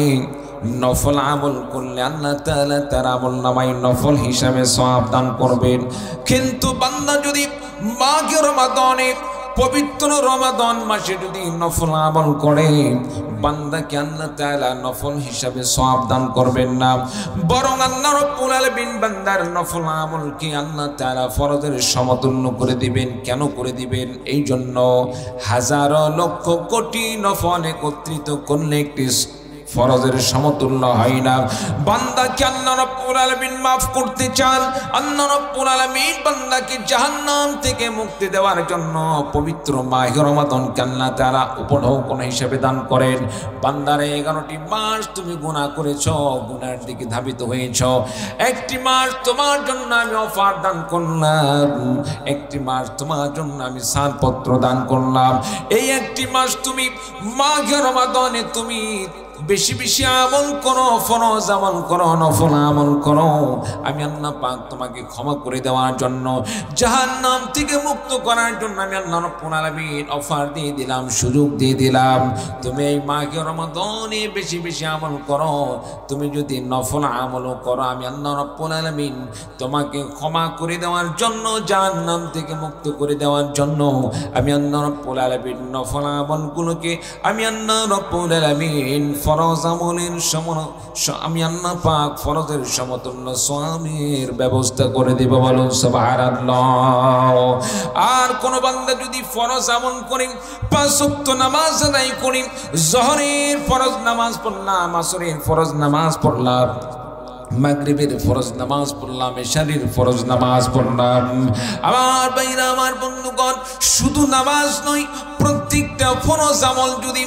নফল আমল করলে আল্লাহ তাআলা তার আমল নামায় নফল হিসাবে সওয়াব দান করবেন। কিন্তু বান্দা যদি মাহে রমাদানে পবিত্র রমাদান মাসে যদি নফল আমল করে, বান্দাকে আল্লাহ তাআলা নফল হিসাবে সওয়াব দান করবেন না, বরং আল্লাহ রাব্বুল আলামিন বান্দার নফল আমলকে আল্লাহ তাআলা ফরজের সমতুল্য করে দিবেন। কেন করে দিবেন? এই জন্য হাজারো লক্ষ কোটি নফল একত্রিত করলে একটি ফরজের সমতুল্য হয় না। বান্দাকে আল্লাহ রাব্বুল আলামিন মাফ করতে চান, আল্লাহ রাব্বুল আলামিন বান্দাকে জাহান্নাম থেকে মুক্তি দেওয়ার জন্য পবিত্র মাহে রমাদানকে আল্লাহ তাআলা উপঢৌকন হিসেবে দান করেন। বান্দারে 11টি মাস তুমি গুনাহ করেছো, গুনাহের দিকে ধাবিত হয়েছো, একটি মাস তোমার জন্য আমি অফার দান করলাম, একটি মাস তোমার জন্য আমি ছাড়পত্র দান করলাম। এই একটি মাস তুমি মাহে রমাদানে তুমি বেশি বেশি আমল করো, ফরজ আমল করো, নফল আমল করো, আমি আল্লাহ পাক তোমাকে ক্ষমা করে দেওয়ার জন্য, জাহান্নাম থেকে মুক্ত করার জন্য আমি আল্লাহ রাব্বুল আলামিন অফার দিয়ে দিলাম, সুযোগ দিয়ে দিলাম। তুমি এই মাহে রমাদানে বেশি বেশি আমল করো, তুমি যদি নফল আমলও করো, আমি আল্লাহ রাব্বুল আলামিন তোমাকে ক্ষমা করে দেওয়ার জন্য, জাহান্নাম থেকে মুক্ত করে দেওয়ার জন্য আমি আল্লাহ রাব্বুল আলামিন নফল আমলগুলোকে আমি আল্লাহ রাব্বুল আলামিন ফরজ আমলের আমি আল্লাহ পাক ফরজের সমতুল্য সওয়াবের ব্যবস্থা করে দেব। বলুন সুবহানাল্লাহ। আর কোন বান্দা যদি ফরজ আমল করে, 5 ওয়াক্ত নামাজ আদায় করে, যোহরের ফরজ নামাজ পড়লাম, আসরের ফরজ নামাজ পড়লাম, মাগরিবের ফরজ নামাজ পড়লাম, ইশারের ফরজ নামাজ পড়লাম, আমার ভাইরা আমার বন্ধুগণ, শুধু নামাজ নয়, প্রত্যেকটা ফরজ আমল যদি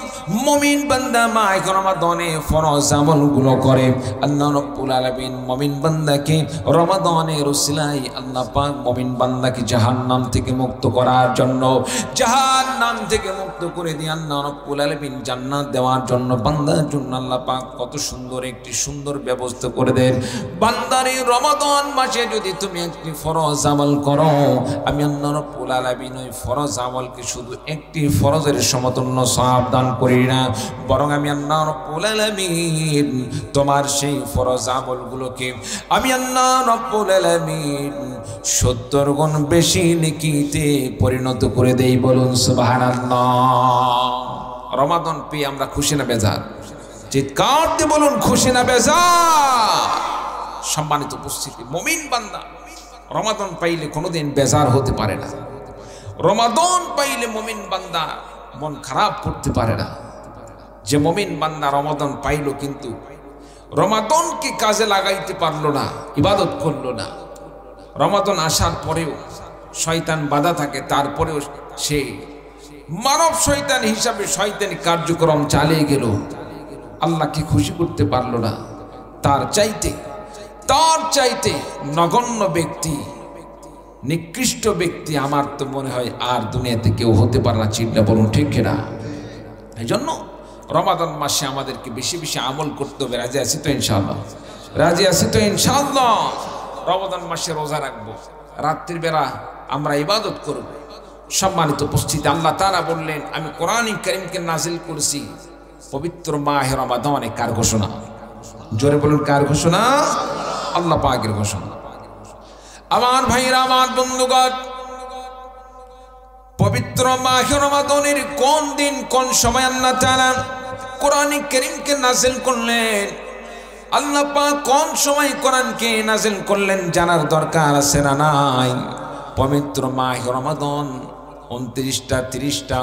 মুমিন বান্দা মাহে রমাদানে ফরজ আমলগুলো করে, আল্লাহ রাব্বুল আলামিন মুমিন বান্দাকে রমাদানের উসিলায় আল্লাহ পাক মুমিন বান্দাকে জাহান্নাম থেকে মুক্ত করার জন্য, জাহান্নাম থেকে মুক্ত করে দিয়ে আল্লাহ রাব্বুল আলামিন জান্নাত দেওয়ার জন্য বান্দার জন্য আল্লাহ পাক কত সুন্দর একটি সুন্দর ব্যবস্থা করে দেন। বান্দারে রমাদান মাসে যদি তুমি একটি ফরজ আমল করো, আমি আল্লাহ রাব্বুল আলামিন ওই ফরজ আমলকে শুধু একটি ফরজের সমতুল্য সওয়াব দান করি না, বরং আমি আল্লাহ রাব্বুল আলামিন তোমার সেই ফরজ আমলগুলোকে আমি আল্লাহ রাব্বুল আলামিন 70 গুণ বেশি নেকিতে পরিণত করে দেই। বলুন সুবহানাল্লাহ। রমাদান পেয়ে আমরা খুশি না বেজার? চিৎকার দিয়ে বলুন খুশি না বেজার? সম্মানিত উপস্থিতি, মুমিন বান্দা রমাদান পাইলে কোনোদিন বেজার হতে পারে না। রমাদান পাইলে মুমিন বান্দা মন খারাপ করতে পারে না। যে মুমিন বান্দা রমাদান পাইল কিন্তু রমাদানকে কাজে লাগাইতে পারলো না, ইবাদত করলো না, রমাদান আসার পরেও শয়তান বাধা থাকে, তারপরেও সে মানব শয়তান হিসাবে শয়তানি কার্যক্রম চালিয়ে গেল, আল্লাহকে খুশি করতে পারলো না। তার চাইতে নগণ্য ব্যক্তি, নিকৃষ্ট ব্যক্তি আমার তো মনে হয় আর দুনিয়াতে কেউ হতে পারে না। চিন্তা বলুন ঠিক কিনা? এই জন্য রমাদান মাসে আমাদেরকে বেশি বেশি আমল করতে হবে। রাজি আছি তো ইনশাআল্লাহ? রাজি আছি তো ইনশাআল্লাহ? রমাদান মাসে রোজা রাখবো, রাত্রির বেলা আমরা ইবাদত করব। সম্মানিত উপস্থিতি, আল্লাহ তাআলা বললেন আমি কোরআনুল কারীমকে নাজিল করেছি পবিত্র মাহে রমাদানে। কার ঘোষণা? জোরে বলুন কার ঘোষণা? আল্লাহ পাকের ঘোষণা। আমার ভাইরা, আমার বন্ধুগণ, পবিত্র মাহে রমাদানের কোন দিন কোন সময় আল্লাহ তাআলা কোরআনুল কারীমকে নাজিল করলেন? আল্লাহ পাক কোন সময় কোরআনকে নাজিল করলেন জানার দরকার আছে না নাই? পবিত্র মাহে রমাদান 29টা 30টা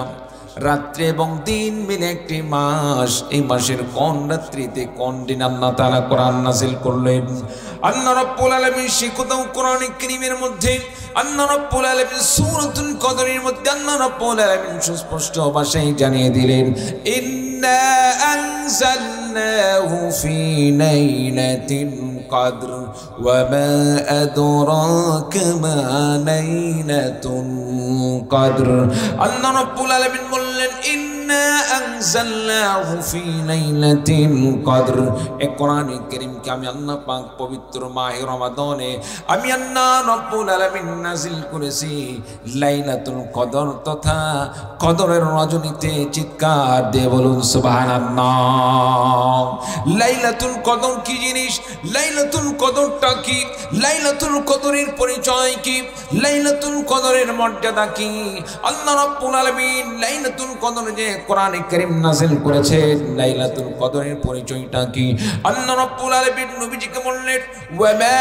রাত্রি এবং দিন মিলে একটি মাস। এই মাসের কোন রাত্রিতে কোন দিন আল্লাহ তাআলা কোরআন নাযিল করলেন? আল্লাহ রাব্বুল আলামিন সেই কথাও কোরআনুল কারীমের মধ্যে, আল্লাহ রাব্বুল আলামিন সূরাতুল কদরের মধ্যে আল্লাহ রাব্বুল আলামিন সুস্পষ্ট ভাষায় জানিয়ে দিলেন, ইন্না আনজালনাহু ফি লাইলাতিল কদর ওয়া মা আদরাকা মা লাইলাতুল কদর। আল্লাহ রাব্বুল আলামিন বললেন ইন্না আনজালনাহু ফি লাইলাতিল কদর। এই কোরআনে কারীমকে আমি আল্লাহ পাক পবিত্র মাহে রমাদানে আমি আল্লাহ রাব্বুল আলামিন নাজিল করেছি লাইলাতুল কদর তথা কদরের রজনীতে। চিৎকার দিয়ে বলুন সুবহানাল্লাহ। লাইলাতুল কদর কি জিনিস? লাইলাতুল কদরটা কি? লাইলাতুল কদরের পরিচয় কি? লাইলাতুল কদরের মর্যাদা কি? আল্লাহ রাব্বুল আলামিন লাইলাতুল কদর যে কোরআনে কারীম নাযিল করেছেন, লাইলাতুল কদরের পরিচয়টা কি? আল্লাহ রাব্বুল আলামিন নবীজিকে বললেন ওয়া মা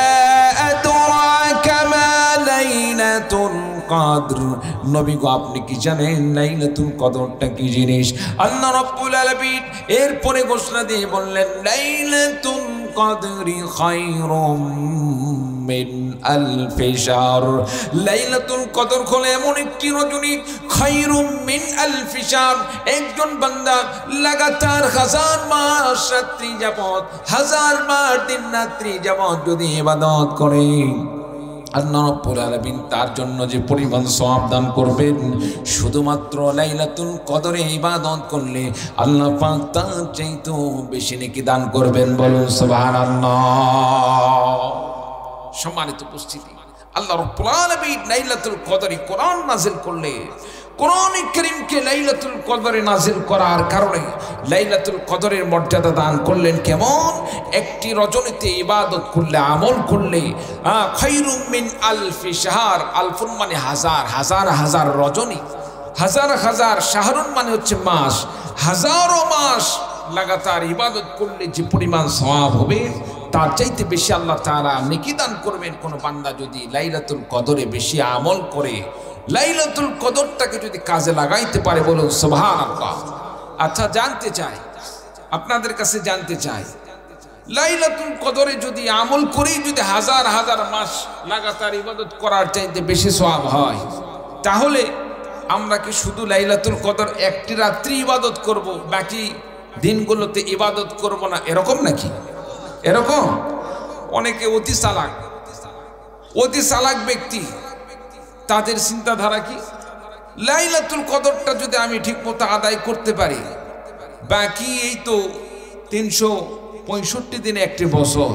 আদরাকা মা লাইলাতুল কদর। নবী গো আপনি কি জানেন লাইলাতুল কদরটা কি জিনিস? আল্লাহ রাব্বুল আলামিন এরপরে ঘোষণা দিয়ে বললেন লাইলাতুল কদরি খায়রুম মিন আলফি শাহর। লাইলাতুল কদর হলো এমন একটি রজনী খায়রুম মিন আলফি শাহর। একজন বান্দা লাগাতার 1000 মাস রাত্রি যাবত 1000 মাস দিন রাত্রি যাবত যদি ইবাদত করে আল্লাহ রাব্বুল আলামিন তার জন্য যে পরিমাণ সওয়াব দান করবেন, শুধুমাত্র লাইলাতুল কদরে ইবাদত করলে আল্লাহ পাক তার চাইতেও বেশি নেকি দান করবেন। বলুন সুবহানাল্লাহ। সম্মানিত উপস্থিতি, আল্লাহ রাব্বুল আলামিন লাইলাতুল কদরে কোরআন নাযিল করলে কোরআনে কারীমকে লাইলাতুল কদরে নাযিল করার কারণে লাইলাতুল কদরের মর্যাদা দান করলেন। কেমন? একটি রজনীতে ইবাদত করলে আমল করলে খায়রুম মিন আলফি শাহর। আলফুন মানে হাজার, হাজার হাজার রজনী, হাজার হাজার শাহরুন মানে হচ্ছে মাস। হাজারো মাস লাগাতার ইবাদত করলে যে পরিমাণ সওয়াব হবে তার চাইতে বেশি আল্লাহ তাআলা নেকি দান করবেন কোন বান্দা যদি লাইলাতুল কদরে বেশি আমল করে, লাইলাতুল কদরটাকে যদি কাজে লাগাইতে পারে। বলুন সুবহানাল্লাহ। আচ্ছা জানতে চাই, আপনাদের কাছে জানতে চাই, লাইলাতুল কদরে যদি আমল করেই যদি হাজার হাজার মাস লাগাতার ইবাদত করার চাইতে বেশি সওয়াব হয়, তাহলে আমরা কি শুধু লাইলাতুল কদর একটি রাত্রি ইবাদত করব, বাকি দিনগুলোতে ইবাদত করব না, এরকম নাকি? এরকম? অনেকে অতি চালাক ব্যক্তি, তাদের চিন্তাধারা কি লাইলাতুল কদরটা যদি আমি ঠিকমতো আদায় করতে পারি, বাকি এই তো 365 দিনে একটি বছর,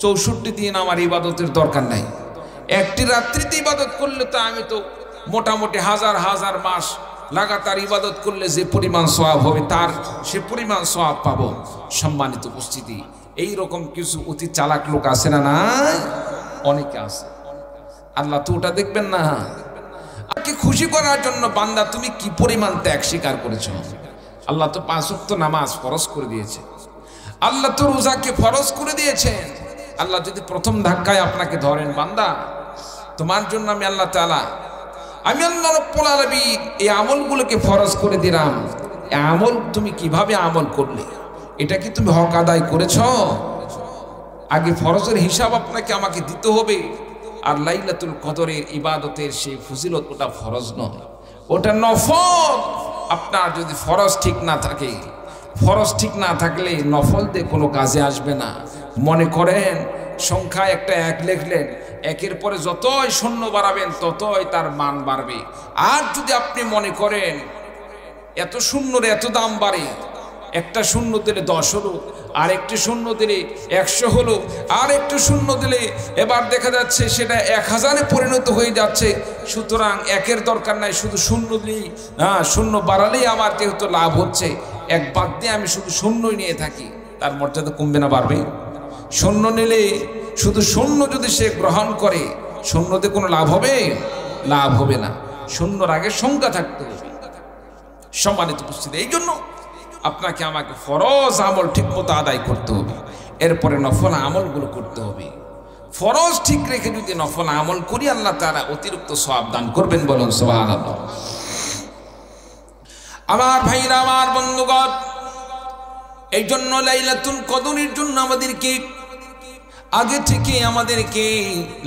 64 দিন আমার ইবাদতের দরকার নাই। একটি রাত্রিতে ইবাদত করলে তো আমি তো মোটামুটি হাজার হাজার মাস লাগাতার ইবাদত করলে যে পরিমাণ সওয়াব হবে তার সে পরিমাণ সওয়াব পাবো। সম্মানিত উপস্থিতি, এই রকম কিছু অতি চালাক লোক আছে না? নাই, অনেকে আছে। আল্লাহ তো ওটা দেখবেন না। আজকে খুশি করার জন্য বান্দা তুমি কি পরিমাণ ত্যাগ স্বীকার করেছো। আল্লাহ তো 5 ওয়াক্ত নামাজ ফরজ করে দিয়েছে, আল্লাহ তো রোজাকে ফরজ করে দিয়েছেন। আল্লাহ যদি প্রথম ধাক্কায় আপনাকে ধরেন, বান্দা তোমার জন্য আমি আল্লাহ তাআলা আমি আল্লাহ রাব্বুল আলামিন এই আমলগুলোকে ফরজ করে দিলাম, এই আমল তুমি কিভাবে আমল করলে, এটা কি তুমি হক আদায় করেছো? আগে ফরজের হিসাব আপনাকে আমাকে দিতে হবে। আর লাইলাতুল কদরের ইবাদতের সেই ফজিলত ওটা ফরজ নয়, ওটা নফল। আপনার যদি ফরজ ঠিক না থাকে, ফরজ ঠিক না থাকলে নফল দিয়ে কোনো কাজে আসবে না। মনে করেন সংখ্যায় একটা 1 লিখলেন, 1-এর পরে যতই শূন্য বাড়াবেন ততই তার মান বাড়বে। আর যদি আপনি মনে করেন এত শূন্যর এত দাম বাড়ে, একটা শূন্য দিলে 10 হলো, আর একটি শূন্য দিলে 100 হলো, আর একটু শূন্য দিলে এবার দেখা যাচ্ছে সেটা 1000-এ পরিণত হয়ে যাচ্ছে। সুতরাং 1-এর দরকার নাই, শুধু শূন্য দিলেই শূন্য বাড়ালেই আমার যেহেতু লাভ হচ্ছে, 1 বাদ দিয়ে আমি শুধু শূন্যই নিয়ে থাকি, তার মর্যাদা কমবে না বাড়বে? শূন্য নিলে শুধু শূন্য যদি সে গ্রহণ করে, শূন্যতে কোনো লাভ হবে? লাভ হবে না। শূন্যর আগে সংখ্যা থাকতে হবে। সম্মানিত উপস্থিতি, এই জন্য আপনাকে আমাকে ফরজ আমল ঠিকমতো আদায় করতে হবে, এরপরে নফল আমলগুলো করতে হবে। ফরজ ঠিক রেখে যদি নফল আমল করি আল্লাহ তাআলা অতিরিক্ত সওয়াব দান করবেন। বলুন সুবহানাল্লাহ। আমার ভাইরা, আমার বন্ধুগণ, এই জন্য লাইলাতুল কদরের জন্য আমাদেরকে আগে থেকে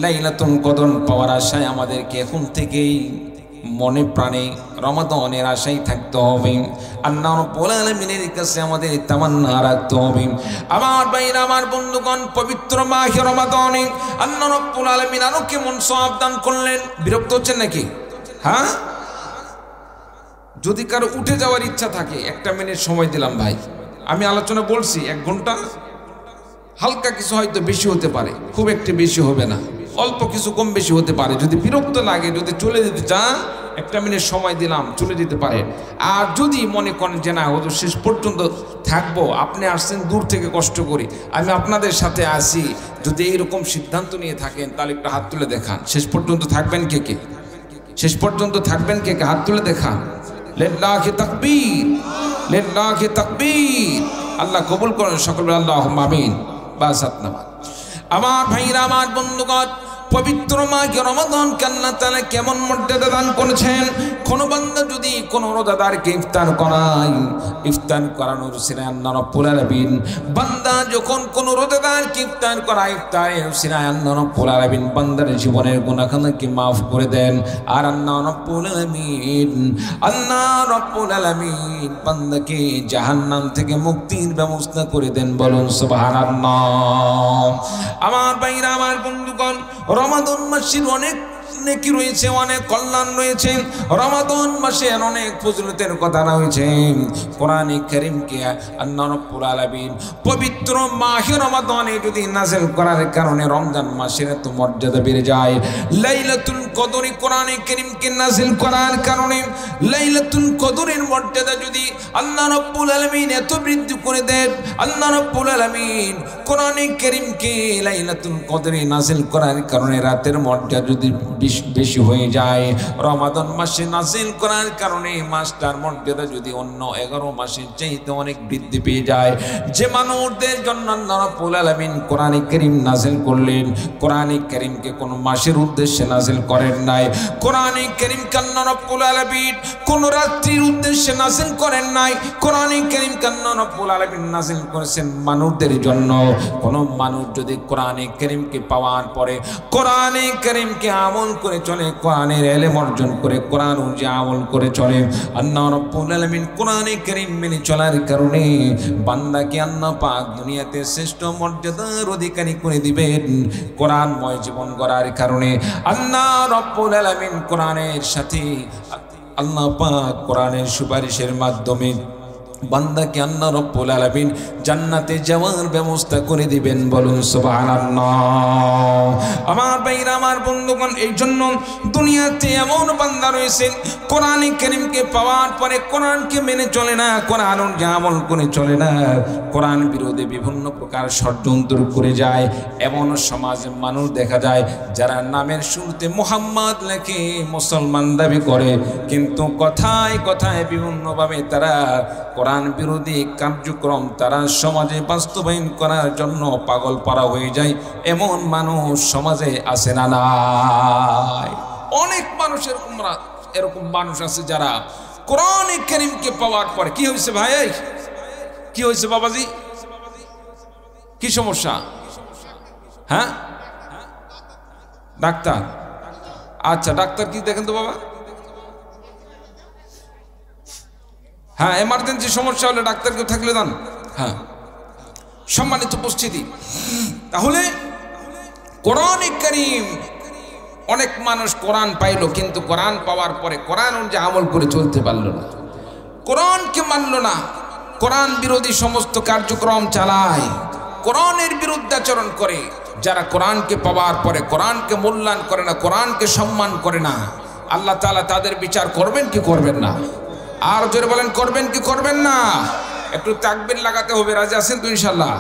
লাইলাতুল কদর পাওয়ার আশায় আমাদেরকে এখন থেকেই মনে প্রাণে রমাদানের আশায় থাকতে হবে, আল্লাহ রাব্বুল আলামিনের কাছে আমাদের তামান্না রাখতে হবে। আমার ভাইরা, আমার বন্ধুগণ, পবিত্র মাহে রমাদানে আল্লাহ রাব্বুল আলামিন আরো কেমন সওয়াব দান করলেন। বিরক্ত হচ্ছেন নাকি? হ্যাঁ, যদি কারো উঠে যাওয়ার ইচ্ছা থাকে 1 মিনিট সময় দিলাম ভাই, আমি আলোচনা বলছি 1 ঘন্টা, হালকা কিছু হয়তো বেশি হতে পারে, খুব একটু বেশি হবে না, অল্প কিছু কম বেশি হতে পারে। যদি বিরক্ত লাগে, যদি চলে যেতে চান 1 মিনিট সময় দিলাম, চলে যেতে পারে। আর যদি মনে করেন যে না হয়তো শেষ পর্যন্ত থাকবো, আপনি আসছেন দূর থেকে কষ্ট করি, আমি আপনাদের সাথে আসি, যদি এইরকম সিদ্ধান্ত নিয়ে থাকেন তাহলে একটু হাত তুলে দেখান। শেষ পর্যন্ত থাকবেন কে কে? শেষ পর্যন্ত থাকবেন কে কে? হাত তুলে দেখান। লিল্লাহি তাকবীর, লিল্লাহি তাকবীর। আল্লাহ কবুল করেন সকল, আল্লাহুম্মা আমিন। বাস হাত নামান। আমার ভাইরা, আমার বন্ধুগণ, পবিত্র মাহে রমাদানকে আল্লাহ তাআলা কেমন মর্যাদা দান করেছেন। কোন বান্দা যদি কোন রোজাদারকে ইফতার করায়, ইফতার করানোর উসিলায় আল্লাহ রাব্বুল আলামিন, বান্দা যখন কোন রোজাদারকে ইফতার করায়, ইফতারের উসিলায় আল্লাহ রাব্বুল আলামিন বান্দার জীবনের গুনাহখানাকে মাফ করে দেন। আর আল্লাহ রাব্বুল আলামিন বান্দাকে জাহান্নাম থেকে মুক্তির ব্যবস্থা করে দেন। বলুন সুবহানাল্লাহ। আমার ভাইরা, আমার বন্ধুগণ, রমাদান মাসের অনেক নেকি রয়েছে, অনেক কল্যাণ রয়েছে। রমাদান মাসের অনেক ফজিলতের কথা রয়েছে। কোরআনে কারীমকে আল্লাহ রাব্বুল আলামিন পবিত্র মাহে রমাদানে যদি নাযিল করার কারণে রমজান মাসের এত মর্যাদা বেড়ে যায়। লাইলাতুল কদরে কোরআনে কারীমকে নাযিল করার কারণে লাইলাতুল কদরের মর্যাদা যদি আল্লাহ রাব্বুল আলামিন এত বৃদ্ধি করে দেন, আল্লাহ রাব্বুল আলামিন কোরআনে কারীমকে লাইলাতুল কদরে নাযিল করার কারণে রাতের মর্যাদা যদি বেশি হয়ে যায়, রমাদান মাসে নাযিল করার কারণে মাসটার মর্যাদা যদি অন্য 11 মাসের চাইতে অনেক বৃদ্ধি পেয়ে যায়। যে মানুষদের জন্য আল্লাহ রাব্বুল আলামিন কোরআনে কারীম নাযিল করলেন, কোরআনে কারীমকে কোন মাসের উদ্দেশ্যে নাযিল করেন নাই। কোরআনে কারীমকে আল্লাহ রাব্বুল আলামিন কোন রাত্রির উদ্দেশ্যে নাযিল করেন নাই। কোরআনে কারীমকে আল্লাহ রাব্বুল আলামিন নাযিল করেছেন মানুষদের জন্য। কোন মানুষ যদি কোরআনে কারীমকে পাওয়ার পরে কোরআনে কারীমকে আমল করে চলে, কোরআনের ইলম অর্জন করে, কোরআন অনুযায়ী আমল করে চলে, আল্লাহ রাব্বুল আলামিন কোরআনে কারীম মেনে চলার কারণে বান্দাকে আল্লাহ পাক দুনিয়াতে শ্রেষ্ঠ মর্যাদার অধিকারী করে দিবেন। কোরআনময় জীবন গড়ার কারণে আল্লাহ রাব্বুল আলামিন কোরআনের সাথে আল্লাহ পাক কোরআনের সুপারিশের মাধ্যমে বান্দাকে আল্লাহ রাব্বুল আলামিন জান্নাতে যাওয়ার ব্যবস্থা করে দিবেন। বলুন সুবহানাল্লাহ। আমার ভাইরা, আমার বন্ধুগণ, এই জন্য দুনিয়াতে এমন বান্দা রয়েছেন কোরআনে কারীমকে পাওয়ার পরে কোরআনকে মেনে চলে না, কোরআন অনুযায়ী আমল করে চলে না, কোরআন বিরোধী বিভিন্ন প্রকার ষড়যন্ত্র করে যায়। এমন সমাজে মানুষ দেখা যায় যারা নামের শুরুতে মুহাম্মদ লেখে মুসলমান দাবি করে, কিন্তু কথায় কথায় বিভিন্নভাবে তারা কোরআন বিরোধী কার্যক্রম তারা সমাজে বাস্তবায়ন করার জন্য পাগল পারা হয়ে যায়। এমন মানুষ সমাজে আছে না নাই? অনেক মানুষের এরকম মানুষ আছে যারা কোরআনে কারীমকে পাওয়ার পরে কি হয়েছে ভাই, কি হয়েছে বাবাজি, কি সমস্যা? হ্যাঁ, ডাক্তার? আচ্ছা, ডাক্তার কি দেখেন তো বাবা? হ্যাঁ, এমার্জেন্সি সমস্যা হলে ডাক্তার কেউ থাকলে দেন। হ্যাঁ, সম্মানিত উপস্থিতি, তাহলে কোরআনে কারীম অনেক মানুষ কোরআন পাইল, কিন্তু কোরআন পাওয়ার পরে কোরআন অনুযায়ী আমল করে চলতে পারল না, কোরআনকে মানল না, কোরআন বিরোধী সমস্ত কার্যক্রম চালায়, কোরআনের বিরুদ্ধাচরণ করে। যারা কোরআনকে পাওয়ার পরে কোরআনকে মূল্যায়ন করে না, কোরআনকে সম্মান করে না, আল্লাহ তাআলা তাদের বিচার করবেন কি করবেন না? আর জোরে বলেন, করবেন কি করবেন না? একটু তাকবীর লাগাতে হবে। রাজি আছেন তো ইনশাআল্লাহ?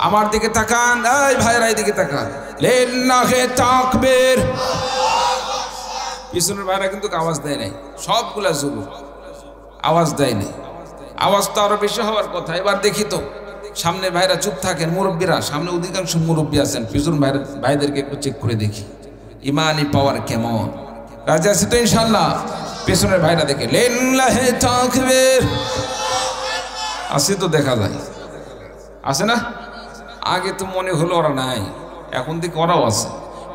আমার দিকে তাকান, এই ভাইরা দিকে তাকান। লিল্লাহি তাকবীর। পিছনের ভাইরা কিন্তু আওয়াজ দেয় নাই, সবগুলা জুলুম, আওয়াজ দেয় নাই। আওয়াজ তো আরো বেশি হওয়ার কথা। এবার দেখি তো সামনের ভাইরা চুপ থাকেন, মুরব্বীরা সামনে অধিকাংশ মুরব্বী আছেন, পিছন ভাইদেরকে একটু চেক করে দেখি ইমানি পাওয়ার কেমন। রাজি আছে তো ইনশাআল্লাহ? পেছনের ভাইরা দেখে লিল্লাহি তাকবীর আছে তো, দেখা যায় আছে না? আগে তো মনে হলো ওরা নাই, এখন থেকে ওরাও আছে।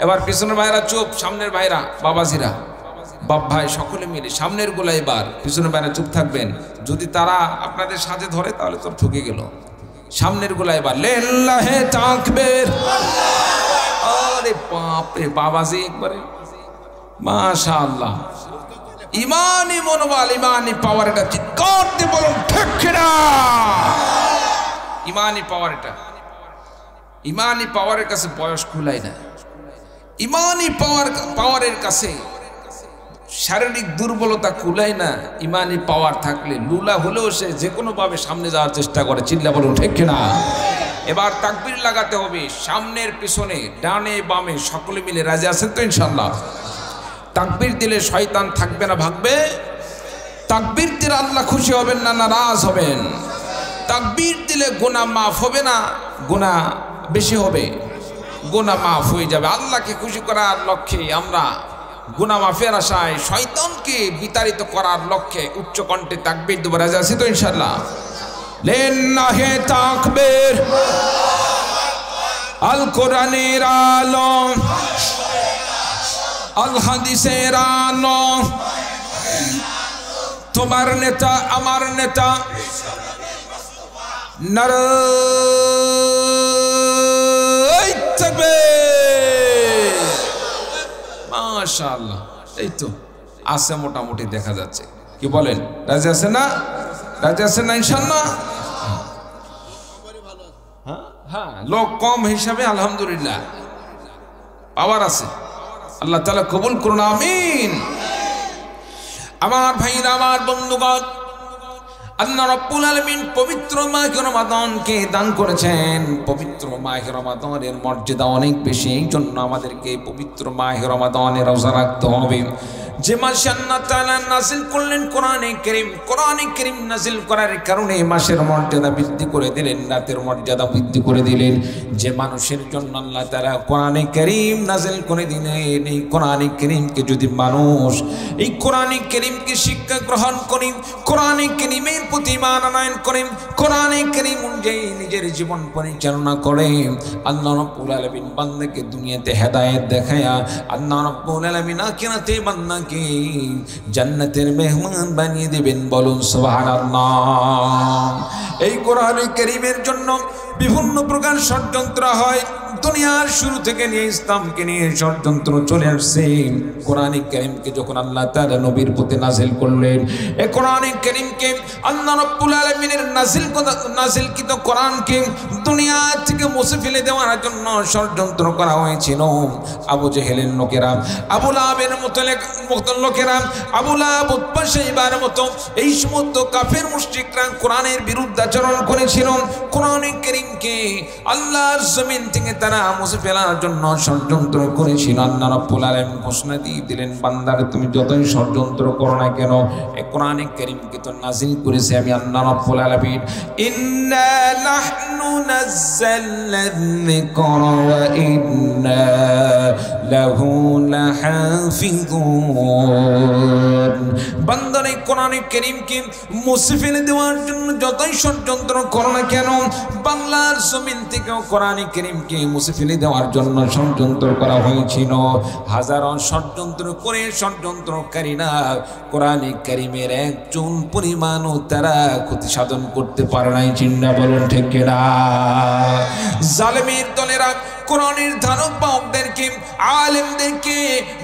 এবার পেছনের ভাইরা চুপ, সামনের ভাইরা বাবাজিরা বাপ ভাই সকলে মিলে সামনের গোলা এবার, পিছনে বাইরে চুপ থাকবেন। যদি তারা আপনাদের সাথে ধরে তাহলে তো ঠকে গেল। সামনের গোলা এবার লিল্লাহি তাকবীর। আরে বাপ রে বাবাজি, একবারে মাশাআল্লাহ। ইমানি মনোবল, ইমানি পাওয়ার, এটা চিৎকার দিয়ে বলুন ঠিক কিনা? ইমানি পাওয়ার, এটা ইমানি পাওয়ারের কাছে বয়স কুলায় না। ইমানি পাওয়ারের কাছে শারীরিক দুর্বলতা কুলায় না। ইমানি পাওয়ার থাকলে লুলা হলেও সে যে কোনো ভাবে সামনে যাওয়ার চেষ্টা করে। চিল্লা বলুন ঠিক কিনা? এবার তাকবীর লাগাতে হবে, সামনের পিছনে ডানে বামে সকলে মিলে। রাজি আছেন তো ইনশাআল্লাহ? তাকবীর দিলে শয়তান থাকবে না, ভাগবে। তাকবীর দিলে আল্লাহ খুশি হবেন না নারাজ হবেন? তাকবীর দিলে গুনাহ মাফ হবে না, গুনাহ বেশি হবে, গুনাহ মাফ হয়ে যাবে। আল্লাহকে খুশি করার লক্ষ্যে আমরা গুনাহ মাফের আশায় শয়তানকে বিতাড়িত করার লক্ষ্যে উচ্চ কণ্ঠে তাকবীর দেব। রাজি আছি তো ইনশাআল্লাহ? লিল্লাহি তাকবীর। আল কোরআনের আলো, আল হাদিসের আলো, তোমার নেতা আমার নেতা নারায়ে তাকবীর। মাশাআল্লাহ, এই তো আছে মোটামুটি দেখা যাচ্ছে। কি বলেন, রাজি আছেন না? রাজি আছেন না ইনশাআল্লাহ? হ্যাঁ, লোক কম হিসাবে আলহামদুলিল্লাহ পাওয়ার আছে। আল্লাহ তাআলা কবুল করুন, আমিন। আমার ভাইরা, আমার বন্ধুগণ, আল্লাহ রাব্বুল আলামিন পবিত্র মাহে রমাদানকে দান করেছেন। পবিত্র মাহে রমাদানের মর্যাদা অনেক বেশি, এই জন্য আমাদেরকে পবিত্র মাহে রমাদানে রোজা রাখতে হবে। যে মাসে আল্লাহ তাআলা নাযিল করলেন কোরআনে কারীম, কোরআনে কারীম নাযিল করার কারণে মাসের মর্যাদা বৃদ্ধি করে দিলেন, রাতের মর্যাদা বৃদ্ধি করে দিলেন। যে মানুষের জন্য আল্লাহ তাআলা কোরআনে কারীম নাযিল করে দিলেন, এই কোরআনে কারীমকে যদি মানুষ এই কোরআনে কারীমকে শিক্ষা গ্রহণ করি, কোরআনে কারীমের প্রতি ঈমান আনয়ন করে, কোরআনে কারীম অনুযায়ী নিজের জীবন পরিচালনা করে, আল্লাহ রাব্বুল আলামিন বান্দাকে দুনিয়াতে হেদায়েত দেখায়া আল্লাহ রাব্বুল আলামিন আখিরাতে বান্দাকে জান্নাতের মেহমান বানিয়ে দিবেন। বলুন সুবহানাল্লাহ। এই কোরআনে কারীমের জন্য বিভিন্ন প্রকার ষড়যন্ত্র হয়। দুনিয়ার শুরু থেকে নিয়ে ইসলামকে নিয়ে ষড়যন্ত্র চলে আসছে। কোরআনে কারীমকে যখন আল্লাহ তাআলা নবীর প্রতি নাযিল করলেন, এই কোরআনে কারীমকে আল্লাহ রাব্বুল আলামিনের নাযিলকৃত কোরআনকে দুনিয়া থেকে মুছে ফেলে দেওয়ার জন্য ষড়যন্ত্র করা হয়েছিল। আবু জেহেলের লোকেরা, আবু লাহাবের মতো লোকেরা, আবু লাহাব, উতবা, শাইবার মতো এই সমস্ত কাফের মুশরিকরা কোরআনের বিরুদ্ধে আচরণ করেছিল। কোরআনে কারীমকে আল্লাহর জমিন থেকে তারা মুছে ফেলার জন্য ষড়যন্ত্র করেছিল। আল্লাহ রাব্বুল আলামিন ঘোষণা দিয়ে দিলেন, বান্দারে তুমি যতই ষড়যন্ত্র করো না কেন, এই কোরআনে কারীমকে তো নাযিল করেছি আমি আল্লাহ রাব্বুল আলামিন। ইন্না নাহনু নাযালনা যিকরা ওয়া ইন্না লাহু লাহাফিযুন। বান্দারে কোরআনে কারীমকে মুছে ফেলে দেওয়ার জন্য যতই ষড়যন্ত্র করো না কেন, বাংলার জমিন থেকেও কোরআনে কারীমকে মুছে ফেলে দেওয়ার জন্য ষড়যন্ত্র করা হয়েছিল। হাজারো ষড়যন্ত্র করে ষড়যন্ত্রকারীরা কোরআনে কারীমের একজন পরিমাণও তারা ক্ষতি সাধন করতে পারে নাই। চিন্তা বলুন ঠিক কিনা? জালেমের দলেরা কোরআনের ধারক বাহকদেরকে, আলেমদেরকে,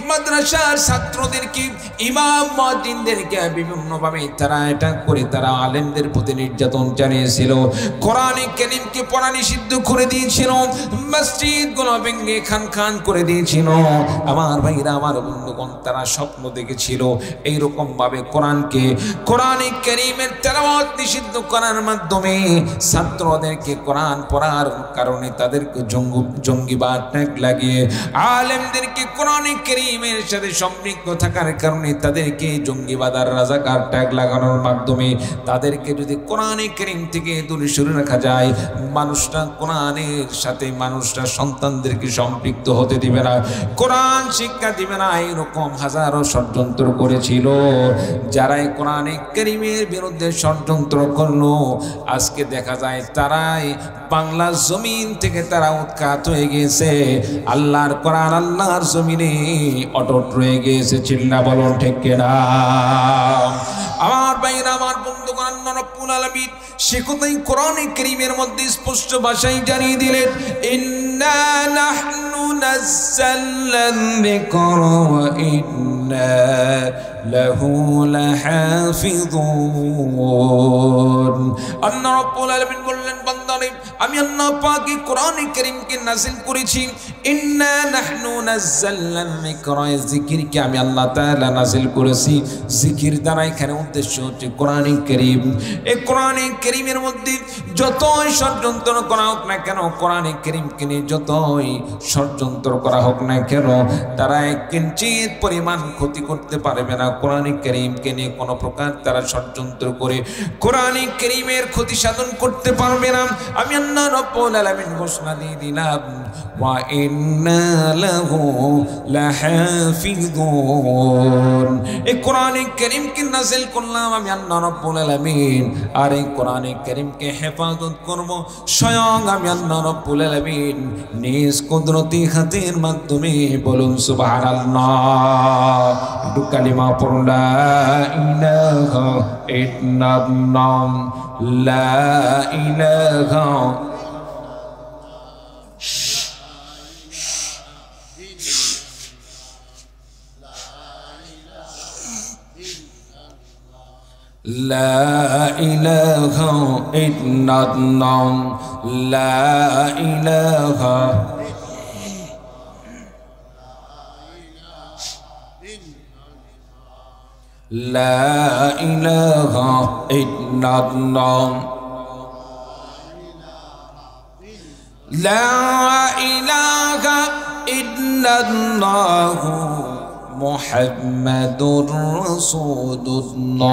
মাদ্রাসার ছাত্রদেরকে, ইমাম মুয়াজ্জিনদেরকে বিভিন্নভাবে তারা এটা করে তারা আলেমদের প্রতি নির্যাতন চালিয়েছিল। কোরআনে কারীমকে পড়া নিষিদ্ধ করে দিয়েছিল, মসজিদগুলো ভেঙে খান করে দিয়েছিল। আমার ভাইরা, আমার বন্ধুগণ, তারা স্বপ্ন দেখেছিল এইরকম ভাবে কোরআনে কারীমের তেলাওয়াত নিষিদ্ধ করার মাধ্যমে ছাত্রদেরকে কোরআন পড়ার কারণে তাদেরকে জঙ্গিবাদ ট্যাগ লাগিয়ে আলেমদেরকে কোরআনে কারীমের সাথে সম্পৃক্ত থাকার কারণে তাদেরকে জঙ্গিবাদ আর রাজাকার ট্যাগ লাগানোর মাধ্যমে তাদেরকে যদি কোরআনে কারীম থেকে দূরে সরে রাখা যায়, মানুষরা কোরআনের সাথে মানুষরা সন্তানদেরকে সম্পৃক্ত হতে দিবে না, কোরআন শিক্ষা দিবে না, এরকম হাজারো ষড়যন্ত্র করেছিল। যারা কোরআনে কারীমের বিরুদ্ধে ষড়যন্ত্র করলো, আজকে দেখা যায় তারাই বাংলার জমিন থেকে তারা উৎখাত হয়ে গিয়েছে। আল্লাহর কোরআন আল্লাহর জমিনে অটুট রয়ে গিয়েছে। চিল্লা বলুন ঠিক কিনা? আমার ভাইরা, আমার বন্ধুগণ, আল্লাহ রাব্বুল আলামিন সে কথাই কোরআনে কারীমের মধ্যে স্পষ্ট ভাষায় জানিয়ে দিলেন, ইন্না নাহনু নাযালনা যিকরা ওয়া ইন্না লাহু লাহাফিযুন। আল্লাহ রাব্বুল আলামিন বললেন, বান্দারে আমি আল্লাহ পাক কোরআনে কারীমকে নাযিল করেছি। ইন্না নাহনু নাযালনা যিকরা, জিকিরকে আমি আল্লাহ তাআলা নাযিল করেছি। জিকির দ্বারা এখানে উদ্দেশ্য হচ্ছে কোরআনে কারীম। এই কোরআনে কারীমের মধ্যে যতই ষড়যন্ত্র করা হোক না কেন, কোরআনে কারীমকে নিয়ে যতই ষড়যন্ত্র করা হোক না কেন, তারা কিঞ্চিত পরিমাণ ক্ষতি করতে পারবে না। কোরআনে কারীমকে নিয়ে কোনো প্রকার তারা ষড়যন্ত্র করে কোরআনে কারীমের ক্ষতি সাধন করতে পারবে না। আমি আল্লাহ রাব্বুল আলামিন ঘোষণা দিয়ে দিলাম, ওয়া ইন্না লাহু লাহাফিযুন। এই কোরআনে কারীমকে নাযিল করলাম আমি আল্লাহ রাব্বুল আলামিন, আর এই কোরআনে কারীমকে হেফাজত করব স্বয়ং আমি আল্লাহ রাব্বুল আলামিন নিজ কুদরতি হাতের মাধ্যমে। বলুন সুবহানাল্লাহ। একটু কালিমা পড়ুন, লা ইলাহা ইল্লাল্লাহ, লা ইলাহা লা ইলাহা ইল্লাল্লাহ, লা ইলাহা লা ইলাহা ইল্লাল্লাহ, লা ইলাহা ইল্লাল্লাহ মুহাম্মাদুর রাসূলুল্লাহ।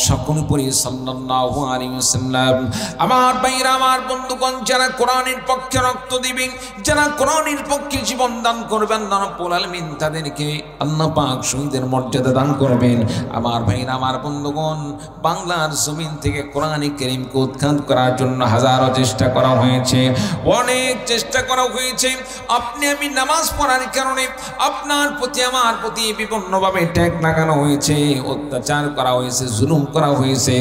সকল পড়ি সাল্লাল্লাহু আলাইহি ওয়াসাল্লাম। আমার ভাইরা, আমার বন্ধুগণ, যারা কোরআনের পক্ষে রক্ত দিবেন, যারা কোরআনের পক্ষে জীবন দান করবেন, আল্লাহ রাব্বুল আলামিন তাদেরকে আল্লাহ পাক শহীদের মর্যাদা দান করবেন। আমার ভাইরা, আমার বন্ধুগণ, বাংলার জমিন থেকে কোরআনে কারীমকে উৎখাত করার জন্য হাজারো চেষ্টা করা হয়েছে, অনেক চেষ্টা করা হয়েছে। আপনি আমি নামাজ পড়ার কারণে আপনার প্রতি আমার প্রতি বিভিন্নভাবে ট্যাগ লাগানো হয়েছে, অত্যাচার করা হয়েছে, জুলুম করা হয়েছে।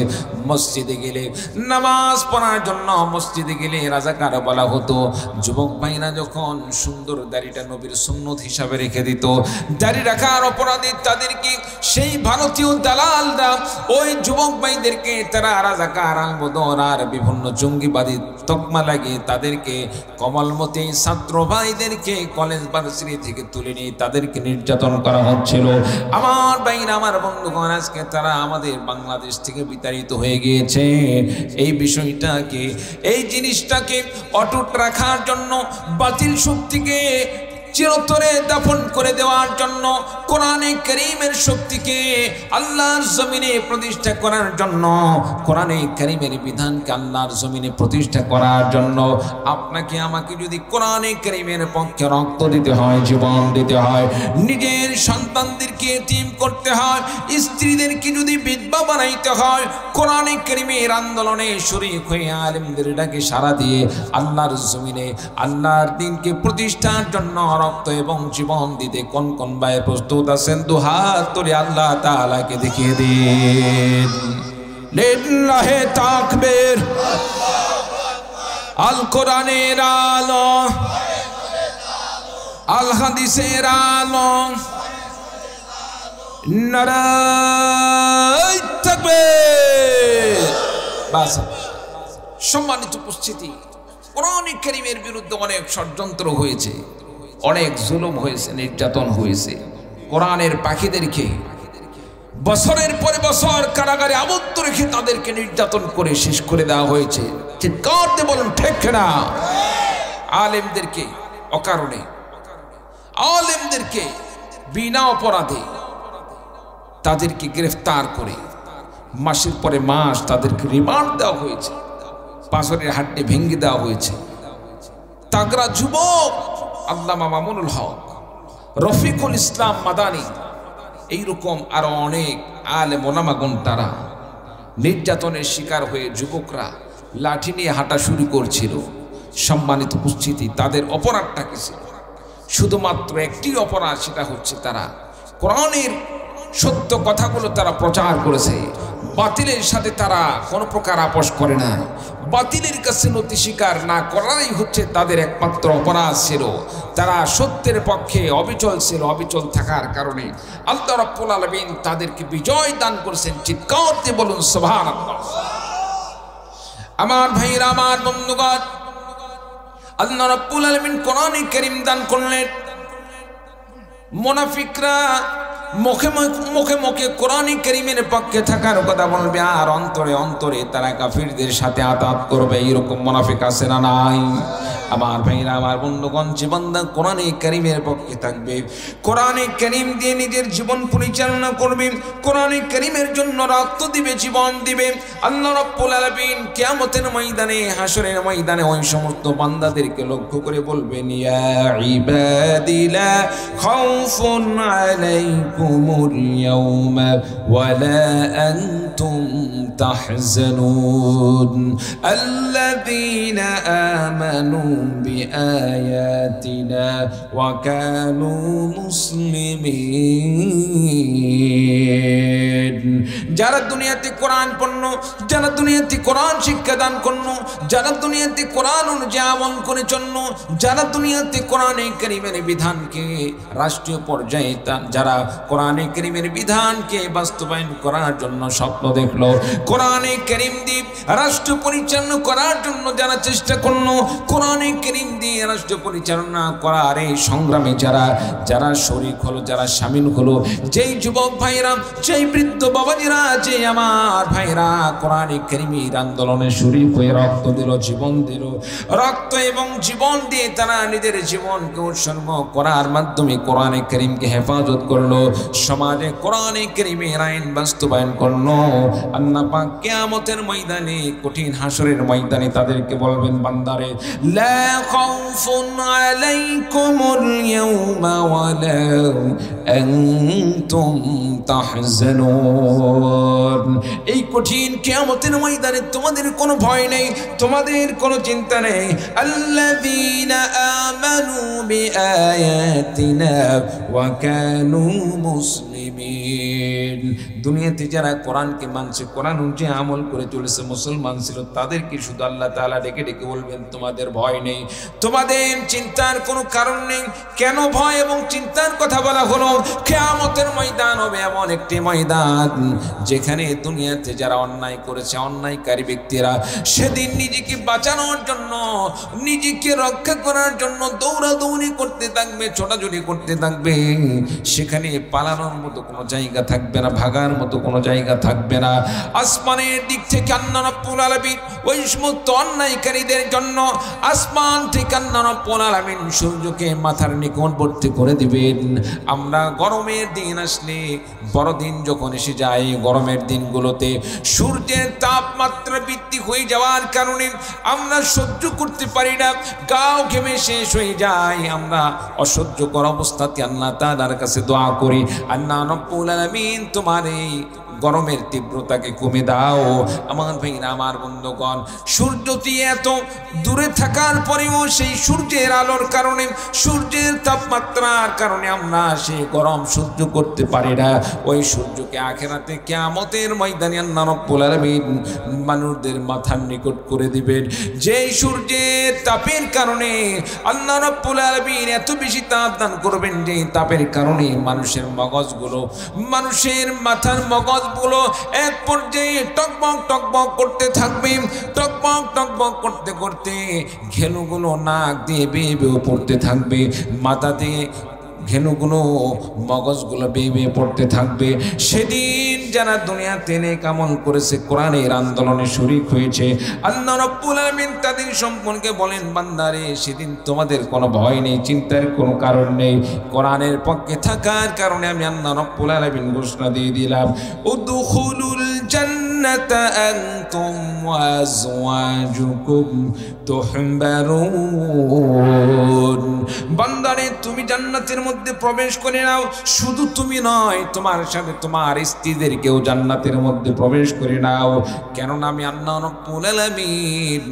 মসজিদে গেলে নামাজ পড়ার জন্য মসজিদে গেলে রাজাকার বলা হতো। যুবক ভাইরা যখন সুন্দর দাড়িটা নবীর সুন্নত হিসাবে রেখে দিত, দাড়ি রাখার অপরাধে তাদেরকে সেই ভারতীয় দালালরা ওই যুবক ভাইদেরকে তারা রাজাকার, আলবদর আর বিভিন্ন জঙ্গিবাদী তকমা লাগিয়ে তাদেরকে কমলমতি ছাত্র ভাইদেরকে কলেজ ভার্সিটি থেকে তুলে নিয়ে তাদেরকে নির্যাতন করা হচ্ছিল। আমার ভাইরা, আমার বন্ধুগণ, আজকে তারা আমাদের বাংলাদেশ থেকে বিতাড়িত হয়ে গিয়েছে। এই বিষয়টাকে, এই জিনিসটাকে অটুট রাখার জন্য, বাতিল শক্তিকে চিরতরে দাফন করে দেওয়ার জন্য, কোরআনে কারীমের শক্তিকে আল্লাহর জমিনে প্রতিষ্ঠা করার জন্য, কোরআনে কারীমের বিধানকে আল্লাহর জমিনে প্রতিষ্ঠা করার জন্য আপনাকে আমাকে যদি কোরআনে কারীমের পক্ষে রক্ত দিতে হয়, জীবন দিতে হয়, নিজের সন্তানদেরকে এতিম করতে হয়, স্ত্রীদেরকে যদি বিধবা বানাইতে হয়, কোরআনে কারীমের আন্দোলনে শরীক হয়ে আলেমদের ডাকে সাড়া দিয়ে আল্লাহর জমিনে আল্লাহর দ্বীনকে প্রতিষ্ঠার জন্য রক্ত এবং জীবন দিতে কোন কোন ভাই প্রস্তুত আছেন? দুহাত তুলে আল্লাহ তাআলাকে দেখিয়ে দিন। লিল্লাহি তাকবীর। আল কোরআনের আলো, আল হাদিসের আলো, নারায়ে তাকবীর। বাস। সম্মানিত উপস্থিতি, কোরআনে কারীমের বিরুদ্ধে অনেক ষড়যন্ত্র হয়েছে, অনেক জুলুম হয়েছে, নির্যাতন হয়েছে। কোরআনের পাখিদেরকে বছরের পরে বছর কারাগারে আবদ্ধ রেখে তাদেরকে নির্যাতন করে শেষ করে দেওয়া হয়েছে। ঠিক করতে বলুন, ঠিক না? আলেমদেরকে অকারণে, আলেমদেরকে বিনা অপরাধে তাদেরকে গ্রেফতার করে মাসের পরে মাস তাদেরকে রিমান্ড দেওয়া হয়েছে, পাথরের হাড্ডি ভেঙে দেওয়া হয়েছে। তাগড়া যুবক আল্লামা মামুনুল হক, রফিকুল ইসলাম মাদানী, এইরকম আরো অনেক আলেম ওলামাগণ তারা নির্যাতনের শিকার হয়ে যুবকরা লাঠি নিয়ে হাঁটা শুরু করছিল। সম্মানিত উপস্থিতি, তাদের অপরাধটা কি ছিল? শুধুমাত্র একটি অপরাধ, সেটা হচ্ছে তারা কোরআনের সত্য কথাগুলো তারা প্রচার করেছে। বাতিলের সাথে তারা কোনো প্রকার আপোষ করে না। বাতিলের কাছে নতি স্বীকার না করাই হচ্ছে তাদের একমাত্র অপরাধ ছিল। তারা সত্যের পক্ষে অবিচল ছিল। অবিচল থাকার কারণে আল্লাহ রাব্বুল আলামিন তাদেরকে বিজয় দান করেছেন। চিৎকার দিয়ে বলুন সুবহানাল্লাহ। আমার ভাইরা, আমার বন্ধুগণ, আল্লাহ রাব্বুল আলামিন কোরআনে কারীম দান করলেন। মুনাফিকরা মুখে মুখে কোরআনে কারীমের পক্ষে থাকার কথা বলবে, আর অন্তরে অন্তরে তারা কাফিরদের সাথে আতাত করবে। এরকম মুনাফিক আছে না নাই? আমার ভাইরা, আমার বন্ধুগণ, জীবনদা কোরআনে কারীমের পক্ষে থাকবে, কোরআনে কারীম দিয়ে নিজের জীবন পরিচালনা করবে, কোরআনে কারীমের জন্য রক্ত দিবে, জীবন দিবে। আল্লাহ রাব্বুল আলামিন কিয়ামতের ময়দানে, হাসরের ময়দানে ওই সমস্ত বান্দাদেরকে লক্ষ্য করে বলবেন, ইয়া ইবাদি লা খাউফুন আলাইকুমুল ইয়াওমা ওয়া লা আনতুম তাহজানুন আল্লাযীনা আমানু বিআয়াতিনা ওয়া কানু মুসলিমিন। যারা দুনিয়াতে কোরআন পড়ল, যারা দুনিয়াতে কোরআন শিক্ষা দান করল, যারা দুনিয়াতে কোরআন অনুযায়ী আমল করে চলল, যারা দুনিয়াতে কোরআনে কারীমের বিধানকে রাষ্ট্রীয় পর্যায়ে, যারা কোরআনে কারীমের বিধানকে বাস্তবায়ন করার জন্য স্বপ্ন দেখলো, কোরআনে কারীম দিয়ে রাষ্ট্র পরিচালনা করার জন্য যারা চেষ্টা করলো, কোরআনে কারীম দিয়ে রাষ্ট্র পরিচালনা করার এই সংগ্রামে যারা শরীক হলো, যারা শামিল হলো, যেই যুবক ভাইরা, যেই বৃদ্ধ বাবাজিরা, যে আমার ভাইরা কোরআনে কারীমের আন্দোলনে শরীক হয়ে রক্ত দিল, জীবন দিল, রক্ত এবং জীবন দিয়ে তারা নিজের জীবনকে উৎসর্গ করার মাধ্যমে কোরআনে কারীমকে হেফাজত করলো, সমাজে কোরআনে কারীমের আইন বাস্তবায়ন করলো। আল্লাহ পাক কিয়ামতের ময়দানে, কঠিন হাসরের ময়দানে তাদেরকে বলবেন, বান্দারে, লা খাউফুন আলাইকুমুল ইয়াওমা ওয়া লা আনতুম তাহজানুন। এই কঠিন কিয়ামতের ময়দানে তোমাদের কোনো ভয় নেই, তোমাদের কোনো চিন্তা নেই। আল্লাযীনা আমানু বিআয়াতিনা ওয়া কানু মুসলিমিন। দুনিয়াতে যারা কোরআনকে মানছে, কোরআন অনুযায়ী আমল করে চলেছে, মুসলমান ছিল, তাদেরকে শুধু আল্লাহ তাআলা ডেকে ডেকে বলবেন, তোমাদের ভয় নেই, তোমাদের চিন্তার কোনো কারণ নেই। কেন ভয় এবং চিন্তার কথা বলা হলো? কিয়ামতের ময়দান হবে এমন একটি ময়দান যেখানে দুনিয়াতে যারা অন্যায় করেছে, অন্যায়কারী ব্যক্তিরা সেদিন নিজেকে বাঁচানোর জন্য, নিজেকে রক্ষা করার জন্য দৌড়াদৌড়ি করতে থাকবে, ছোটাছুটি করতে থাকবে। সেখানে পালানোর মতো কোনো জায়গা থাকবে না, ভাগার মতো কোনো জায়গা থাকবে না। আসমানের দিক থেকে আল্লাহ রাব্বুল আলামিন ওই সমস্ত অন্যায়কারীদের জন্য আসমান থেকে আল্লাহ রাব্বুল আলামিন সূর্যকে মাথার নিকটবর্তী করে দিবেন। আমরা গরমের দিন আসলে, বড়দিন যখন এসে যায়, গরমের দিনগুলোতে সূর্যের তাপমাত্রা বৃদ্ধি হয়ে যাওয়ার কারণে আমরা সহ্য করতে পারি না, গাও ঘেমে শেষ হয়ে যায়। আমরা অসহ্যকর অবস্থাতে আল্লাহ তাআলার কাছে দোয়া করি, আল্লাহ রাব্বুল আলামিন তোমার এই গরমের তীব্রতাকে কমে দাও। আমার ভাইরা, আমার বন্ধুগণ, সূর্যটি এত দূরে থাকার পরেও সেই সূর্যের আলোর কারণে, সূর্যের তাপমাত্রার কারণে আমরা সেই গরম সহ্য করতে পারি না। ওই সূর্যকে আখিরাতে কিয়ামতের ময়দানে আল্লাহ রাব্বুল আলামিন মানুষদের মাথার নিকট করে দিবেন। যেই সূর্যের তাপের কারণে আল্লাহ রাব্বুল আলামিন এত বেশি তাপ দান করবেন, যে তাপের কারণে মানুষের মগজগুলো, মানুষের মাথার মগজ গুলো এক পর্যায়ে টকবক টকবক করতে থাকবে। টকবক টকবক করতে করতে ঘেলুগুলো নাক দিয়ে বেয়ে বেয়ে পড়তে থাকবে, মাথা দিয়ে ঘেনুগুলো মগজগুলো বেয়ে বেয়ে পড়তে থাকবে। সেদিন যারা দুনিয়াতে নেক আমল করেছে, কোরআনের আন্দোলনে শরীক হয়েছে, আল্লাহ রাব্বুল আলামিন তাদের সম্পর্কে বলেন, বান্দারে সেদিন তোমাদের কোনো ভয় নেই, চিন্তার কোনো কারণ নেই। কোরআনের পক্ষে থাকার কারণে আমি আল্লাহ রাব্বুল আলামিন ঘোষণা দিয়ে দিলাম, উদখুলুল জান্নাতা আনতুম ওয়া আজওয়াজুকুম তুহবারুন। বান্দারে তুমি জান্নাতের মধ্যে প্রবেশ করে নাও। শুধু তুমি নয়, তোমার সাথে তোমার স্ত্রীদেরকেও জান্নাতের মধ্যে প্রবেশ করে নাও। কেননা আমি আল্লাহ রাব্বুল আলামিন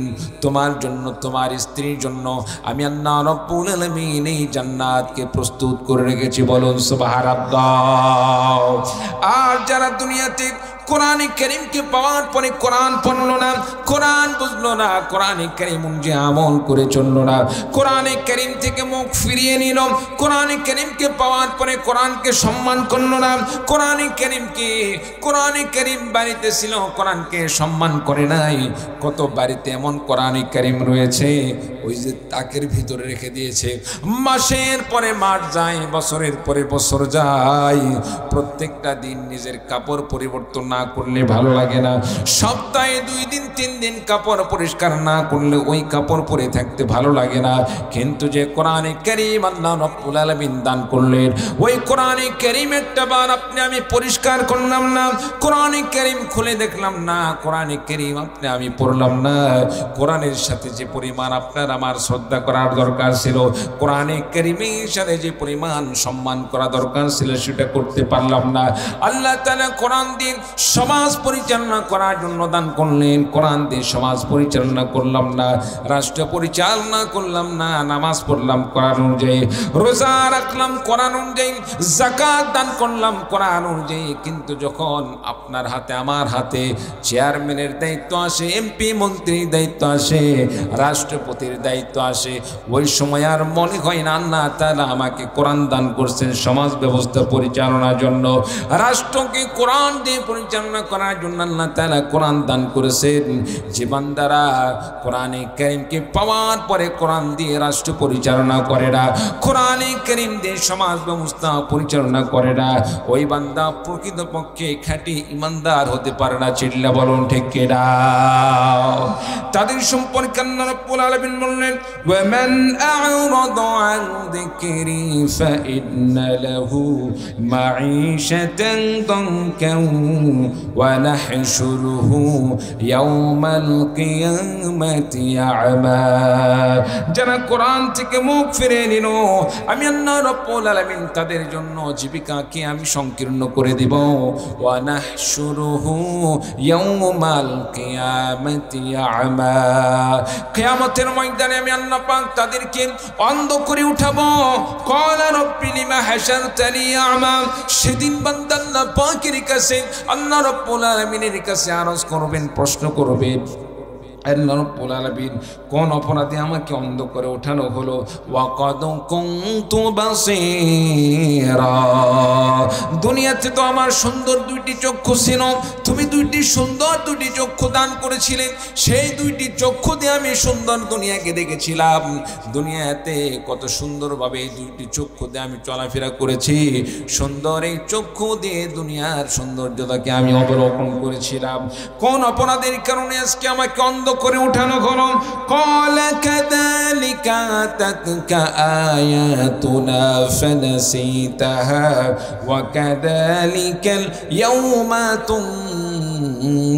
তোমার জন্য, তোমার স্ত্রীর জন্য আমি আল্লাহ রাব্বুল আলামিন এই জান্নাতকে প্রস্তুত করে রেখেছি। বলুন সুবহানাল্লাহ। আর যারা দুনিয়াতে কোরআনে কারীমকে পাওয়ার পরে কোরআন পড়লো না, কোরআন বুঝলো না, কোরআনে কারীম যে আমল করে চললো না, কোরআনে কারীম থেকে মুখ ফিরিয়ে নিল, কোরআনে কারীমকে পাওয়ার পরে কোরআনকে সম্মান করলো না, কোরআনে কারীম বাড়িতে ছিল, কোরআনকে সম্মান করে নাই। কত বাড়িতে এমন কোরআনে কারীম রয়েছে ওই যে তাকের ভিতরে রেখে দিয়েছে, মাসের পরে মাস যায়, বছরের পরে বছর যায়, প্রত্যেকটা দিন নিজের কাপড় পরিবর্তন না করলে ভালো লাগে না, সপ্তাহে 2 দিন 3 দিন কাপড় পরিষ্কার না করলে ওই কাপড় পরে থাকতে ভালো লাগে না। কিন্তু যে কোরআনে কারীম আল্লাহ রাব্বুল আলামিন দান করলেন, ওই কোরআনে কারীম একটা বার আপনি আমি পরিষ্কার করলাম না, কোরআনে কারীম খুলে দেখলাম না, কোরআনে কারীম আপনি আমি পড়লাম না, কোরআনের সাথে যে পরিমাণ আপনার আমার শ্রদ্ধা করার দরকার ছিল, কোরআনে কারীমের সাথে যে পরিমাণ সম্মান করা দরকার ছিল সেটা করতে পারলাম না। আল্লাহ তাআলা কোরআন দিন সমাজ পরিচালনা করার জন্য দান করলেন, কোরআন দিয়ে সমাজ পরিচালনা করলাম না, রাষ্ট্র পরিচালনা করলাম না, নামাজ পড়লাম কোরআন অনুযায়ী, রোজা রাখলাম কোরআন অনুযায়ী, যাকাত দান করলাম কোরআন অনুযায়ী। কিন্তু যখন আপনার হাতে আমার হাতে চেয়ারম্যানের দায়িত্ব আসে, এমপি মন্ত্রীর দায়িত্ব আসে, রাষ্ট্রপতির দায়িত্ব আসে, ওই সময় আর মনে হয় না আল্লাহ তাআলা আমাকে কোরআন দান করছেন সমাজ ব্যবস্থা পরিচালনার জন্য, রাষ্ট্রকে কোরআন দিয়ে পরিচালনা করার জন্য আল্লাহ তাআলা কোরআন দান করেছেন। যে বান্দারা কোরআনে কারীমকে পাওয়ার পরে কোরআন দিয়ে রাষ্ট্র পরিচালনা করে না, কোরআনে কারীম দিয়ে সমাজ ব্যবস্থা পরিচালনা করে না, ওই বান্দা প্রকৃতপক্ষে খাঁটি ইমানদার হতে পারে না। চিল্লা বলুন ঠিক কিনা? তাদের সম্পর্কে আল্লাহ রাব্বুল আলামিন বললেন, ওয়া মান আ'রাদা আন যিকরি ফাইন্না লাহু মাঈশাতান দানকান ওয়া নাহশুরুহু ইয়াওমাল কিয়ামাতি আ'মা। যারা কোরআন থেকে মুখ ফিরিয়ে নিল, আমি আল্লাহ রাব্বুল আলামিন তাদের জন্য জীবিকাকে আমি সংকীর্ণ করে দিব। ওয়া নাহশুরুহু ইয়াওমাল কিয়ামাতি আ'মা। কিয়ামতের ময়দানে আমি আল্লাহ পাক তাদেরকে অন্ধ করে উঠাবো। ক্বালা রাব্বি লিমা হাশারতানি আ'মা। সেদিন বান্দা আল্লাহ পাকের কাছে, আল্লাহ রাব্বুল আলামিনের কাছে আরজ করবেন, প্রশ্ন করবেন, আল্লাহ রাব্বুল আলামিন কোন অপরাধে আমাকে অন্ধ করে ওঠানো হলো? ওয়াকাদ কুনতু বাসীরা। দুনিয়াতে তো আমার সুন্দর 2টি চক্ষু ছিল, তুমি 2টি সুন্দর 2টি চক্ষু দান করেছিলে, সেই 2টি চক্ষু দিয়ে আমি সুন্দর দুনিয়াকে দেখেছিলাম। দুনিয়াতে কত সুন্দরভাবে এই 2টি চক্ষু দিয়ে আমি চলাফেরা করেছি, সুন্দর এই চক্ষু দিয়ে দুনিয়ার সৌন্দর্যতাকে আমি অবলোকন করেছিলাম। কোন অপরাধের কারণে আজকে আমাকে অন্ধ করে উঠানো হলো? ক্বালা কাযালিকা আতাতকা আয়াতুনা ফানাসিতাহা ওয়া কাযালিকাল ইয়াওমা তুনসা।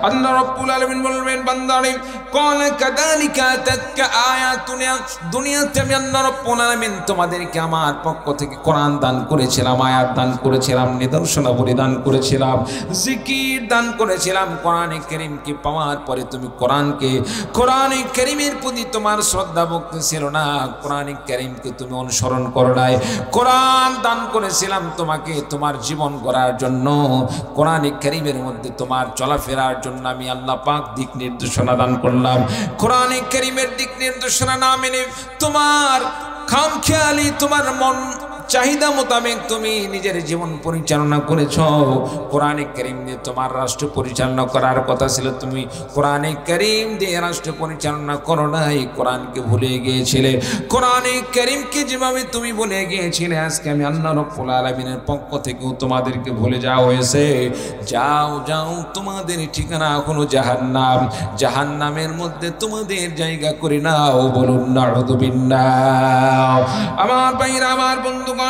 আল্লাহ রাব্বুল আলামিন বলবেন, বান্দারে ক্বালা কাযালিকা আতাতকা আয়াতুনা। দুনিয়াতে আমি আল্লাহ রাব্বুল আলামিন তোমাদেরকে আমার পক্ষ থেকে কোরআন দান করেছিলাম, আয়াত দান করেছিলাম, নিদর্শনাবলী দান করেছিলাম, জিকির দান করেছিলাম। কোরআনে কারীমকে পাওয়ার পরে তুমি কোরআনে কারীমের প্রতি তোমার শ্রদ্ধা ভক্তি ছিল না, কোরআনে কারীমকে তুমি অনুসরণ করো নাই। কোরআন দান করেছিলাম তোমাকে তোমার জীবন গড়ার জন্য, কোরআনে কারীমের মধ্যে তোমার চলাফেরার জন্য আমি আল্লাহ পাক দিক নির্দেশনা দান করলাম। কোরআনে কারীমের দিক নির্দেশনা না মেনে তোমার খামখেয়ালি, তোমার মন চাহিদা মোতাবেক তুমি নিজের জীবন পরিচালনা করেছ। কোরআনে কারীম দিয়ে তোমার রাষ্ট্র পরিচালনা করার কথা ছিল, তুমি কোরআনে কারীম দিয়ে রাষ্ট্র পরিচালনা করো নাই, কোরআনকে ভুলে গিয়েছিলে। কোরআনে কারীমকে যেভাবে তুমি ভুলে গিয়েছিলে, আজকে আমি আল্লাহ রাব্বুল আলামিনের পক্ষ থেকেও তোমাদেরকে ভুলে যাওয়া হয়েছে। যাও যাও, তোমাদের ঠিকানা এখনো জাহান্নাম, জাহান্নামের মধ্যে তোমাদের জায়গা করে নাও। বলুন নাউযু বিল্লাহ। আমার ভাইরা, আমার বন্ধুগণ,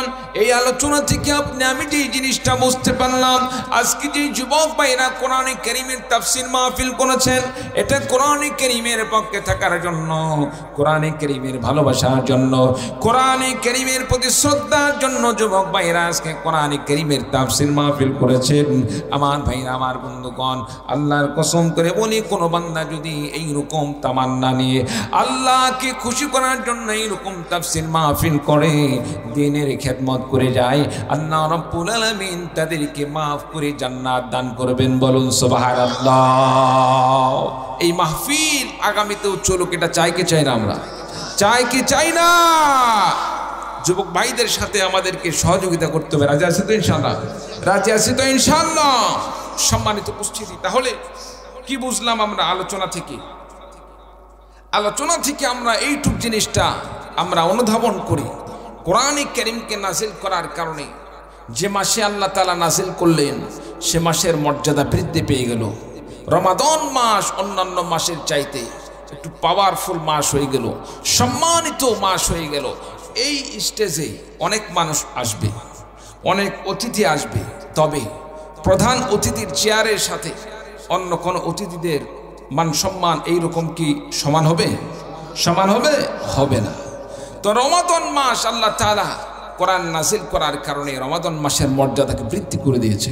এই আলোচনা থেকে আমি যে জিনিসটা বুঝতে পারলাম, আজকে যে যুবক ভাইরা কোরআনে কারীমের তাফসীর মাহফিল করেছেন, এটা কোরআনে কারীমের পক্ষে থাকার জন্য, কোরআনে কারীমের ভালোবাসার জন্য, কোরআনে কারীমের প্রতি শ্রদ্ধার জন্য যুবক ভাইরা আজকে কোরআনে কারীমের তাফসীর মাহফিল করেছেন। আমার ভাইরা, আমার বন্ধুগণ, আল্লাহর কসম করে বলি, কোনো বান্দা যদি এইরকম তামান্না নিয়ে আল্লাহকে খুশি করার জন্য এইরকম তাফসীর মাহফিল করে, দ্বীনের খেদমত করে যায়, আল্লাহ রাব্বুল আলামিন তাদেরকে মাফ করে জান্নাত দান করবেন। বলুন সুবহানাল্লাহ। এই মাহফিল আগামীতেও চলুক, এটা চাই কি চাই না? আমরা চাই কি চাই না? যুবক ভাইদের সাথে আমাদেরকে সহযোগিতা করতে হবে। রাজি আছি তো ইনশাআল্লাহ? রাজি আছি তো ইনশাআল্লাহ? সম্মানিত উপস্থিতি, তাহলে কি বুঝলাম আমরা আলোচনা থেকে? আলোচনা থেকে আমরা এইটুক জিনিসটা আমরা অনুধাবন করি, কোরআনে কারীমকে নাজিল করার কারণে যে মাসে আল্লাহ তাআলা নাজিল করলেন, সে মাসের মর্যাদা বৃদ্ধি পেয়ে গেল। রমাদান মাস অন্যান্য মাসের চাইতে একটু পাওয়ারফুল মাস হয়ে গেল, সম্মানিত মাস হয়ে গেল। এই স্টেজে অনেক মানুষ আসবে, অনেক অতিথি আসবে, তবে প্রধান অতিথির চেয়ারের সাথে অন্য কোনো অতিথিদের মান সম্মান এইরকম কি সমান হবে? সমান হবে? হবে না। তো রমাদান মাস আল্লাহ তাআলা কোরআন নাজিল করার কারণে রমাদান মাসের মর্যাদাকে বৃদ্ধি করে দিয়েছে।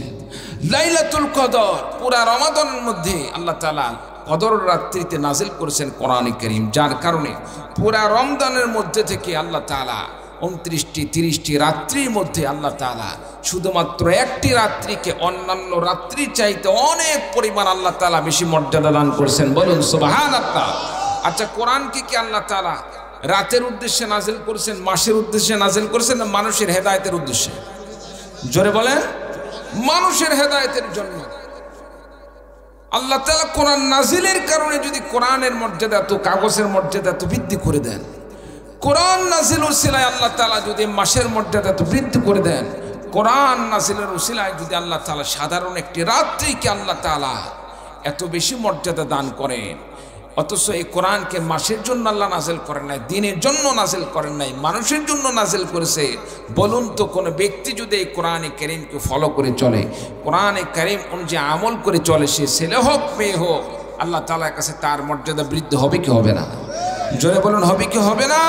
লাইলাতুল কদর, পুরা রমাদানের মধ্যে আল্লাহ তাআলা কদর রাত্রিতে নাজিল করেছেন কোরআনে কারীম, যার কারণে পুরা রমজানের মধ্যে থেকে আল্লাহ তাআলা 29টি 30টি রাত্রির মধ্যে আল্লাহ তাআলা শুধুমাত্র একটি রাত্রিকে অন্যান্য রাত্রি চাইতে অনেক পরিমাণ আল্লাহ তাআলা বেশি মর্যাদা দান করেছেন। বলুন সুবহানাল্লাহ। আচ্ছা, কোরআনকে কি আল্লাহ তাআলা রাতের উদ্দেশ্যে নাজিল করেছেন, মাসের উদ্দেশ্যে নাজিল করেছেন, না মানুষের হেদায়েতের উদ্দেশ্যে? জোরে বলেন। মানুষের হেদায়েতের জন্য আল্লাহ তাআলা কোরআন নাজিলের কারণে যদি কোরআনের মর্যাদা এত, কাগজের মর্যাদা এত বৃদ্ধি করে দেন, কোরআন নাজিল উসিলায় আল্লাহ তাআলা যদি মাসের মর্যাদা এত বৃদ্ধি করে দেন, কোরআন নাজিলের উসিলায় যদি আল্লাহ তাআলা সাধারণ একটি রাত্রিকে আল্লাহ তাআলা এত বেশি মর্যাদা দান করেন, অথচ এই কোরআনকে মাসের জন্য আল্লাহ নাজিল করেন নাই, দিনের জন্য নাজিল করেন নাই, মানুষের জন্য নাজিল করেছে। বলুন তো, কোনো ব্যক্তি যদি এই কোরআনে কারীমকে ফলো করে চলে, কোরআনে কারীম অনুযায়ী আমল করে চলে, সে ছেলে হোক মেয়ে হোক, আল্লাহ তাআলার কাছে তার মর্যাদা বৃদ্ধি হবে কি হবে না? জোরে বলুন, হবে কি হবে না?